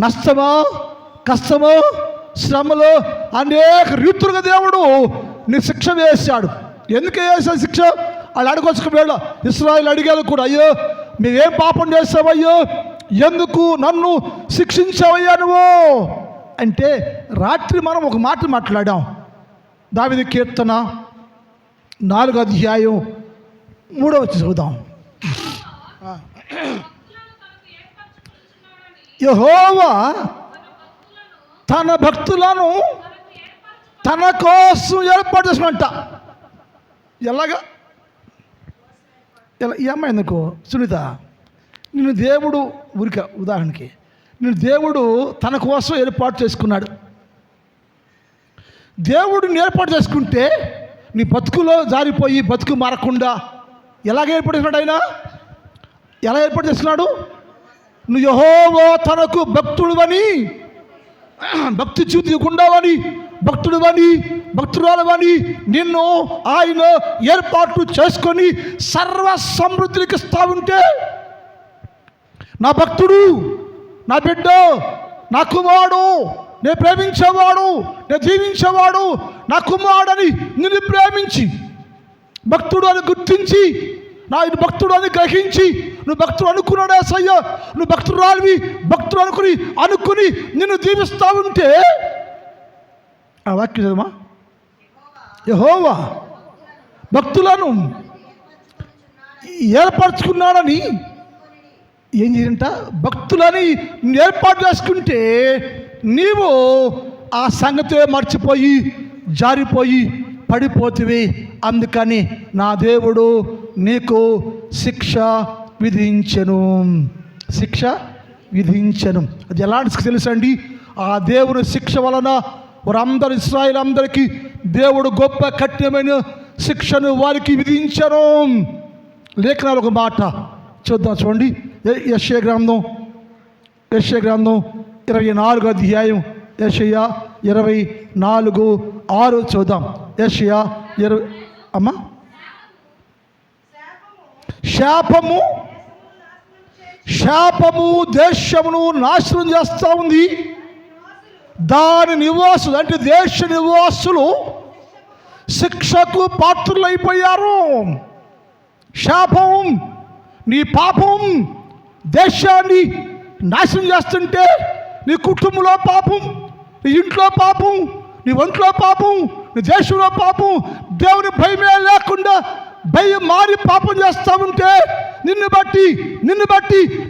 Speaker 1: నష్టమా, కష్టమో, శ్రమలో అనేక రీతులుగా దేవుడు నీ శిక్ష వేశాడు. ఎందుకు వేసాడు శిక్ష? వాళ్ళు అడగొచ్చుకు వేళ ఇశ్రాయేలు అడిగారు కూడా, అయ్యో మేమేం పాపం చేసావయ్యో, ఎందుకు నన్ను శిక్షించావయ్యా నువ్వు అంటే, రాత్రి మనం ఒక మాట మాట్లాడాం. దావీదు కీర్తన 4వ అధ్యాయం 3వ వచనం చదువుదాం. యెహోవా తన భక్తులను తన కోసం ఏర్పాటు చేసినట్ట. ఎలాగా? ఈ అమ్మాయి ఎందుకు సునీత, నిన్ను దేవుడు ఊరిక ఉదాహరణకి నిన్ను దేవుడు తన కోసం ఏర్పాటు చేసుకున్నాడు. దేవుడిని ఏర్పాటు చేసుకుంటే నీ బతుకులో జారిపోయి బతుకు మారకుండా ఎలాగ ఏర్పాటు చేసినాడు? ఆయన ఎలా ఏర్పాటు చేస్తున్నాడు? నువ్వు యెహోవా తనకు భక్తుడువని, భక్తి జీవితం ఉండవని, భక్తుడువని, భక్తురాలవని నిన్ను ఆయన ఏర్పాటు చేసుకొని సర్వ సమృద్ధికి ఇస్తా ఉంటే, నా భక్తుడు, నా బిడ్డ, నా కుమారుడు, నేను ప్రేమించేవాడు, నేను జీవించేవాడు, నా కుమారుడని నిన్ను ప్రేమించి, భక్తుడు అని గుర్తించి, నా ఇది భక్తుడు అని గ్రహించి, నువ్వు భక్తుడు అనుకున్నాడే సయ్య, నువ్వు భక్తురాలివి, భక్తుడు అనుకుని నిన్ను దీవిస్తా ఉంటే, ఆ వాక్యం చదవమా? యెహోవా భక్తులను ఏర్పరచుకున్నాడని ఏం చేయంట? భక్తులని ఏర్పాటు చేసుకుంటే నీవు ఆ సంగతే మర్చిపోయి జారిపోయి పడిపోతివి. అందుకని నా దేవుడు నీకు శిక్ష విధించెను. శిక్ష విధించెను. అది ఎలాంటి శిక్ష తెలుసండి? ఆ దేవుని శిక్ష వలన వారందరూ, ఇశ్రాయేలు అందరికీ దేవుడు గొప్ప కఠినమైన శిక్షను వారికి విధించెను. లేఖనాలు ఒక మాట చూద్దాం, చూడండి. యెషయా గ్రంథం 24వ అధ్యాయం, యెషయా 24:6 చూద్దాం. యెషయా 20 అమ్మా. శాపము దేశమును నాశనం చేస్తూ ఉంది. దాని నివాసులు అంటే దేశ నివాసులు శిక్షకు పాత్రులైపోయారు. శాపం, నీ పాపం దేశాన్ని నాశనం చేస్తుంటే, నీ కుటుంబంలో పాపం, నీ ఇంట్లో పాపం, నీ ఒంట్లో పాపం, నీ దేశంలో పాపం, దేవుని భయమే లేకుండా భయం మారి పాపం చేస్తూ ఉంటే నిన్ను బట్టి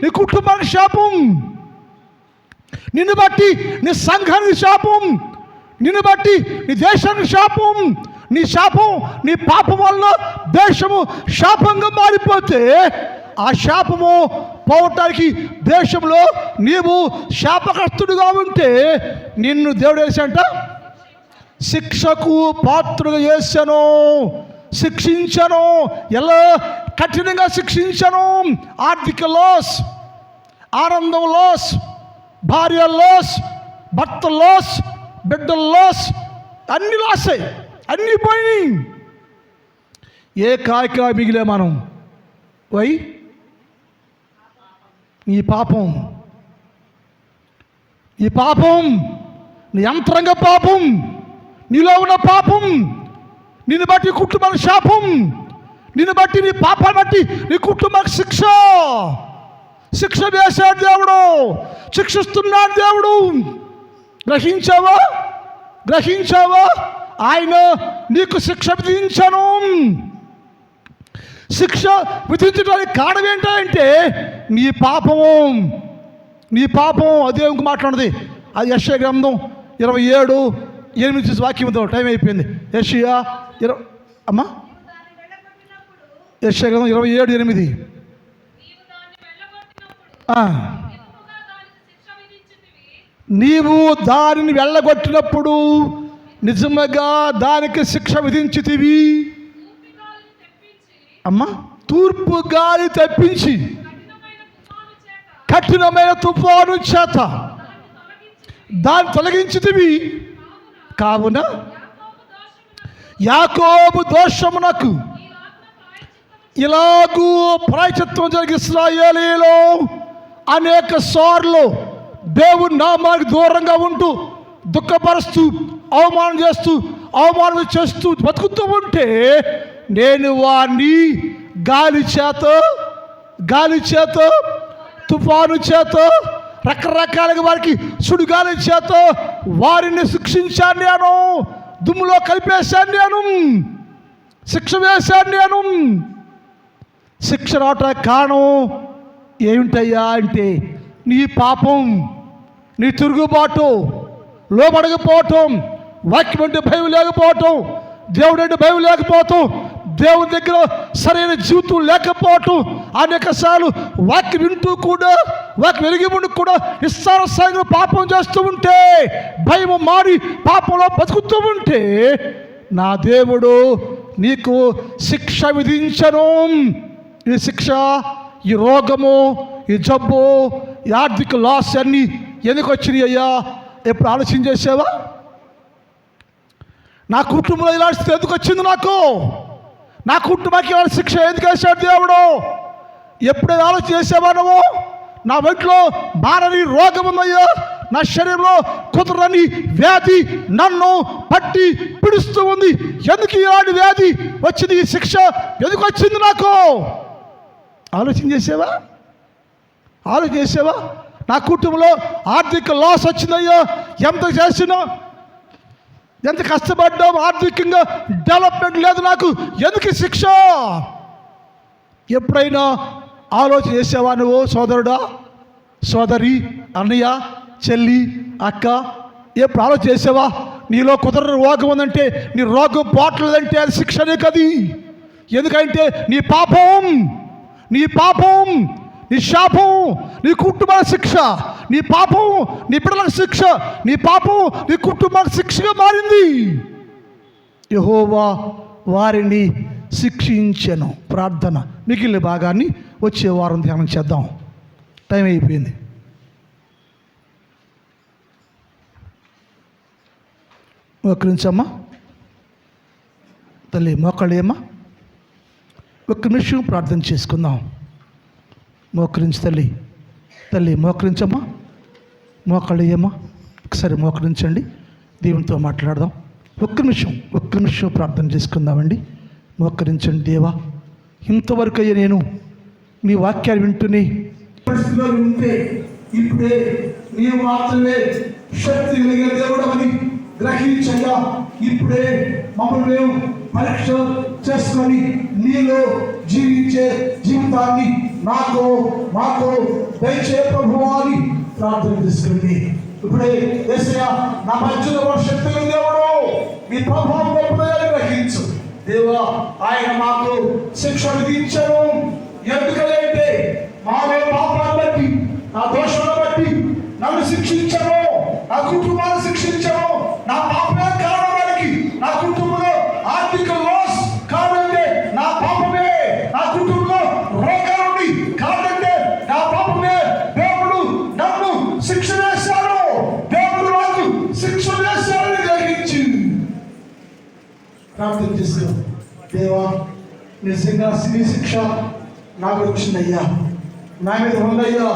Speaker 1: నీ కుటుంబానికి శాపం, నిన్ను బట్టి నీ సంఘానికి శాపం, నిన్ను బట్టి నీ దేశానికి శాపం. నీ శాపం, నీ పాపం వల్ల దేశము శాపంగా మారిపోతే, ఆ శాపము పోవటానికి దేశంలో నీవు శాపగ్రస్తుడిగా ఉంటే నిన్ను దేవుడు వేసాంట శిక్షకు పాత్రగా చేశాను, శిక్షించను. ఎలా కఠినంగా శిక్షించను? ఆర్థిక లాస్, ఆనందం లాస్, భార్య లాస్, భర్త లాస్, బిడ్డ లాస్, అన్ని లాసే, అన్నీ పోయినాయి. ఏ కాయక మిగిలే మనం? ఈ పాపం నీ అంతరంగ పాపం, నీలో ఉన్న పాపం, నిన్ను బట్టి కుటుంబానికి శాపం, నిన్ను బట్టి నీ పాపాన్ని బట్టి నీ కుటుంబానికి శిక్ష వేశాడు దేవుడు, శిక్షిస్తున్నాడు దేవుడు. గ్రహించావా? ఆయన నీకు శిక్ష విధించను. శిక్ష విధించడానికి కారణం ఏంటంటే నీ పాపం అదే ఇంక మాట్లాడుతుంది. అది యెషయా గ్రంథం 27:8 వాక్యంతో టైం అయిపోయింది. యెషయా యెషయా గ్రంథం 27:8. నీవు దానిని వెళ్ళగొట్టినప్పుడు నిజముగా దానికి శిక్ష విధించితివి. తూర్పు గాలి తెప్పించి కఠినమైన తుఫాను చేత దాన్ని తొలగించితివి. కావున యాకోబు దోషమునకు ఇలాగూ ప్రాయశ్చిత్తం జరిగి ఇశ్రాయేలీలో అనేక సార్లు దేవుని నామానికి దూరంగా ఉంటూ దుఃఖపరుస్తూ అవమానం చేస్తూ బతుకుతూ ఉంటే నేను వారిని గాలి చేత తుఫాను చేత రకరకాలుగా వారికి సుడిగాలి చేత వారిని శిక్షించాను నేను, దుమ్ములో కలిపేశాను నేను, శిక్ష వేశాను నేను. శిక్ష రావటానికి కారణం ఏమిటయ్యా అంటే నీ పాపం, నీ తిరుగుబాటు, లోబడకపోవటం, వాక్యం అంటే భయం లేకపోవటం, దేవుడు అంటే భయం లేకపోవటం, దేవుని దగ్గర సరైన జీవితం లేకపోవటం, అనేక సార్లు వాక్యం వింటూ కూడా వాక్యం వెలిగి ఉండి కూడా ఇష్టానుసారంగా పాపం చేస్తూ ఉంటే, భయం మారి పాపంలో బతుకుతూ ఉంటే నా దేవుడు నీకు శిక్ష విధించను. ఈ శిక్ష, ఈ రోగము, ఈ జబ్బు, ఈ ఆర్థిక లాస్ అన్నీ ఎందుకు వచ్చినాయి అయ్యా? ఎప్పుడు ఆలోచన చేసావా? నా కుటుంబంలో ఇలాంటి స్థితి ఎందుకు వచ్చింది? నా కుటుంబానికి ఇలాంటి శిక్ష ఎందుకు వేశాడు దేవుడు? ఎప్పుడైనా ఆలోచన చేసావా నువ్వు? నా ఒంట్లో మారని రోగం ఉందయ్యా, నా శరీరంలో కుదరని వ్యాధి నన్ను పట్టి పిడుస్తూ ఉంది. ఎందుకు ఇలాంటి వ్యాధి వచ్చింది? ఈ శిక్ష ఎందుకు వచ్చింది నాకు? ఆలోచన చేసావా? నా కుటుంబంలో ఆర్థిక లాస్ వచ్చిందయ్యా, ఎంత చేసినా, ఎంత కష్టపడ్డాం, ఆర్థికంగా డెవలప్మెంట్ లేదు నాకు, ఎందుకు శిక్ష? ఎప్పుడైనా ఆలోచన చేసావా నువ్వు? సోదరుడా, సోదరి, అన్నయ్య, చెల్లి, అక్క, ఎప్పుడు ఆలోచన చేసావా? నీలో కుదరని రోగం ఉందంటే, నీ రోగం పోవట్లేదంటే అది శిక్షనే కది. ఎందుకంటే నీ పాపం, నీ శాపం, నీ కుటుంబాల శిక్ష, నీ పాపం నీ బిడ్డలకు శిక్ష, నీ పాపం నీ కుటుంబానికి శిక్షగా మారింది. యెహోవా వారిని శిక్షించెను. ప్రార్థన మిగిలిన భాగాన్ని వచ్చే వారం ధ్యానం చేద్దాం. టైం అయిపోయింది. మోకరించమ్మా తల్లి, మోకళ్ళేమ్మా, ఒక్క నిమిషం ప్రార్థన చేసుకుందాం. మోకరించి తల్లి మోకరించమ్మా, మోకళ్ళేయమ్మా, ఒకసారి మోకరించండి, దేవునితో మాట్లాడదాం. ఒక్క నిమిషం ప్రార్థన చేసుకుందామండి. మోకరించండి. దేవా, ఇంతవరకు అయ్యా నేను నీ వాక్యాలు వింటూనే పరిస్థితుల్లో ఉంటే ఇప్పుడే నీవు మాత్రమే శక్తి కలిగిన దేవుడవని గ్రహించగా ఇప్పుడే మమ్మల్ని మేము పరీక్ష చేసుకొని నీలో జీవించే జీవితాన్ని మాకు దయచే ప్రభువా అని ప్రార్థన చేసుకుంది. ఇప్పుడే యేసయ్యా, నా మధ్యలో శక్తి కలిగిన దేవుడు, మీ ప్రభావం గొప్పదని గ్రహించు దేవా. ఆయన మాకు శిక్ష విధించను. ఎందుకంటే మాలో పాపాలను బట్టి, నా దోషాలను బట్టి నన్ను శిక్షించను, నా కుటుంబాన్ని శిక్షించను. నా పాపమే కారణానికి నా కుటుంబంలో ఆర్థిక లాస్ కారణంటే నా పాపమే, నా కుటుంబంలో రోగాలుండి కారణంటే నా పాపమే. దేవుడు నన్ను శిక్ష వేశాడు, దేవుడు నాకు శిక్ష వేశాడని గ్రహించి ప్రార్థన చేశాను. దేవా, నిజంగా నీ శిక్ష నాకు వచ్చిందయ్యా, నా మీద ఉందయ్యా,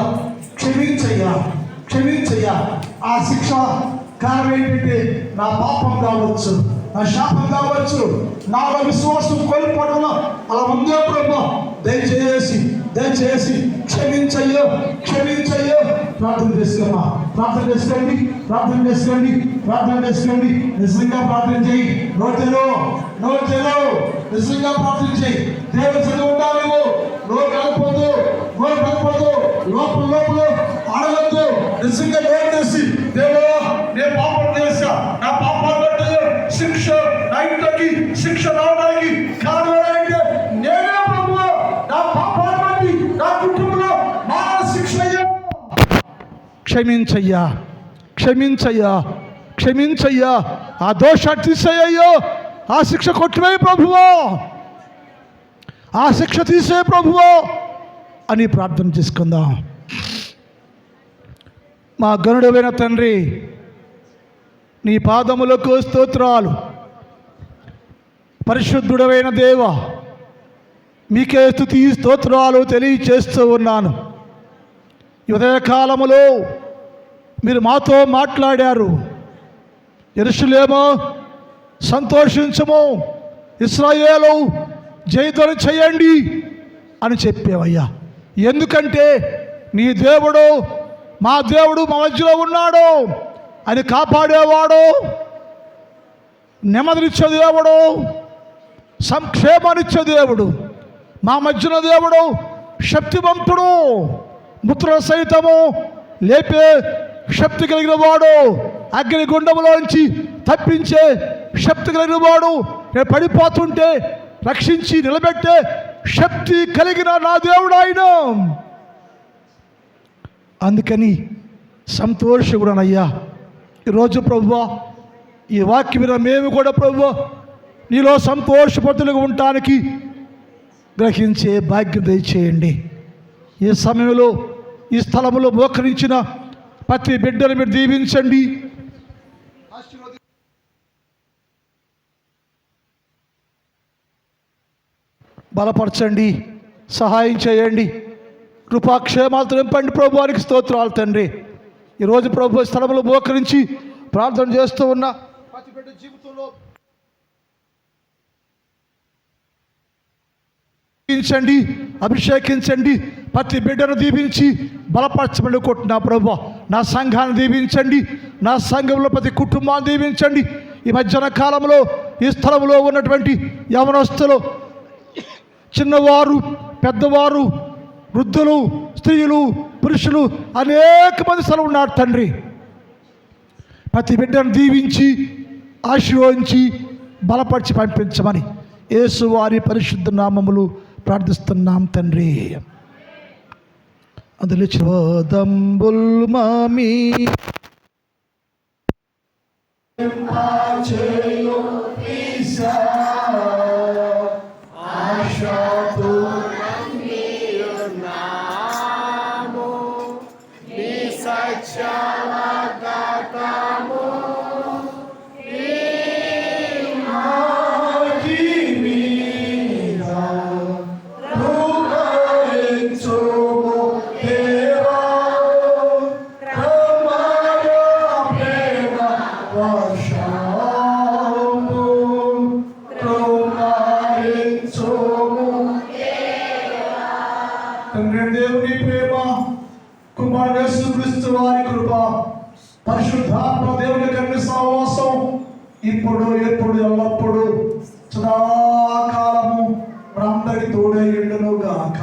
Speaker 1: క్షమించయ్యా. ఆ శిక్ష కారణం ఏంటంటే నా పాపం కావచ్చు, నా శాపం కావచ్చు, నా విశ్వాసం కోల్పోవడంలో అలా ఉందే ప్రభు. దయచేసి క్షమించయ్యో. ప్రార్థన చేసుకోండి. నిజంగా ప్రార్థన చేయి. నోటిలో నోరు తెరవు, నిజంగా ప్రార్థించి దేవుడు చదువుతా నువ్వు నోరు కలపొద్దు, లోపల ఆడవద్దు. నిజంగా నోరు తెసి దేవుడా నేను పాపం చేశా, నా పాపాలు బట్టి శిక్ష, నా ఇంట్లోకి శిక్ష రావడానికి కారణం ఏంటంటే నేనే ప్రభువా, నా పాపాలు బట్టి నా కుటుంబంలో మానవ శిక్ష క్షమించయ్యా, ఆ దోషాన్ని తీసేయ్యో, ఆ శిక్ష కొట్టివే ప్రభువా, ఆ శిక్ష తీసే ప్రభువా అని ప్రార్థన చేసుకుందాం. మా గరుడైన తండ్రి, నీ పాదములకు స్తోత్రాలు. పరిశుద్ధుడైన దేవ, మీకే స్తుతి స్తోత్రాలు తెలియచేస్తూ ఉన్నాను. ఈ ఉదయకాలములో మీరు మాతో మాట్లాడారు. యెరూషలేము సంతోషించము, ఇశ్రాయేలు జయధ్వని చేయండి అని చెప్పేవయ్యా. ఎందుకంటే నీ దేవుడు, మా దేవుడు మా మధ్యలో ఉన్నాడు అని కాపాడేవాడు, నెమ్మదినిచ్చే దేవుడు, సంక్షేమాన్నిచ్చే దేవుడు, మా మధ్యన దేవుడు శక్తివంతుడు, ముద్ర సైతము లేపే శక్తి కలిగిన వాడు, అగ్ని గుండములోంచి తప్పించే శక్తి కలిగిన వాడు, నేను పడిపోతుంటే రక్షించి నిలబెట్టే శక్తి కలిగిన నా దేవుడు ఆయన. అందుకని సంతోషగుడనయ్యా. ఈరోజు ప్రభువా, ఈ వాక్యం మీద మేము కూడా ప్రభువా నీలో సంతోషపతులుగా ఉండటానికి గ్రహించే భాగ్యం దయచేయండి. ఈ సమయంలో ఈ స్థలంలో మోకరించిన ప్రతి బిడ్డను మీరు దీవించండి, బలపరచండి, సహాయం చేయండి, కృపాక్షేమాలతో నింపండి. ప్రభువానికి స్తోత్రాలు తండ్రి. ఈరోజు ప్రభు స్థలంలో మోకరించి ప్రార్థన చేస్తూ ఉన్న ప్రతి బిడ్డ జీవితంలో అభిషేకించండి, ప్రతి బిడ్డను దీవించి బలపరచమని కొట్టిన ప్రభు. నా సంఘాన్ని దీవించండి, నా సంఘంలో ప్రతి కుటుంబాన్ని దీవించండి. ఈ మధ్యాహ్న కాలంలో ఈ స్థలంలో ఉన్నటువంటి యవనస్తులు, చిన్నవారు, పెద్దవారు, వృద్ధులు, స్త్రీలు, పురుషులు అనేక మంది స్థలం ఉన్నారు తండ్రి. ప్రతి బిడ్డను దీవించి ఆశీర్వదించి బలపరిచి పంపించమని యేసు వారి పరిశుద్ధ నామములు ప్రార్థిస్తున్నాం తండ్రి. అందులో చోదంబుల్ మామి దేవుని ప్రేమ, కుమారుడు యేసుక్రీస్తు వారి కృప, పరిశుద్ధాత్మ దేవుని కన్య సహవాసం ఇప్పుడు ఎప్పుడు ఎల్లప్పుడు సదాకాలము మనందరికి తోడై ఉండును గాక.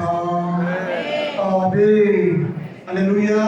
Speaker 1: ఆమేన్. హల్లెలూయా.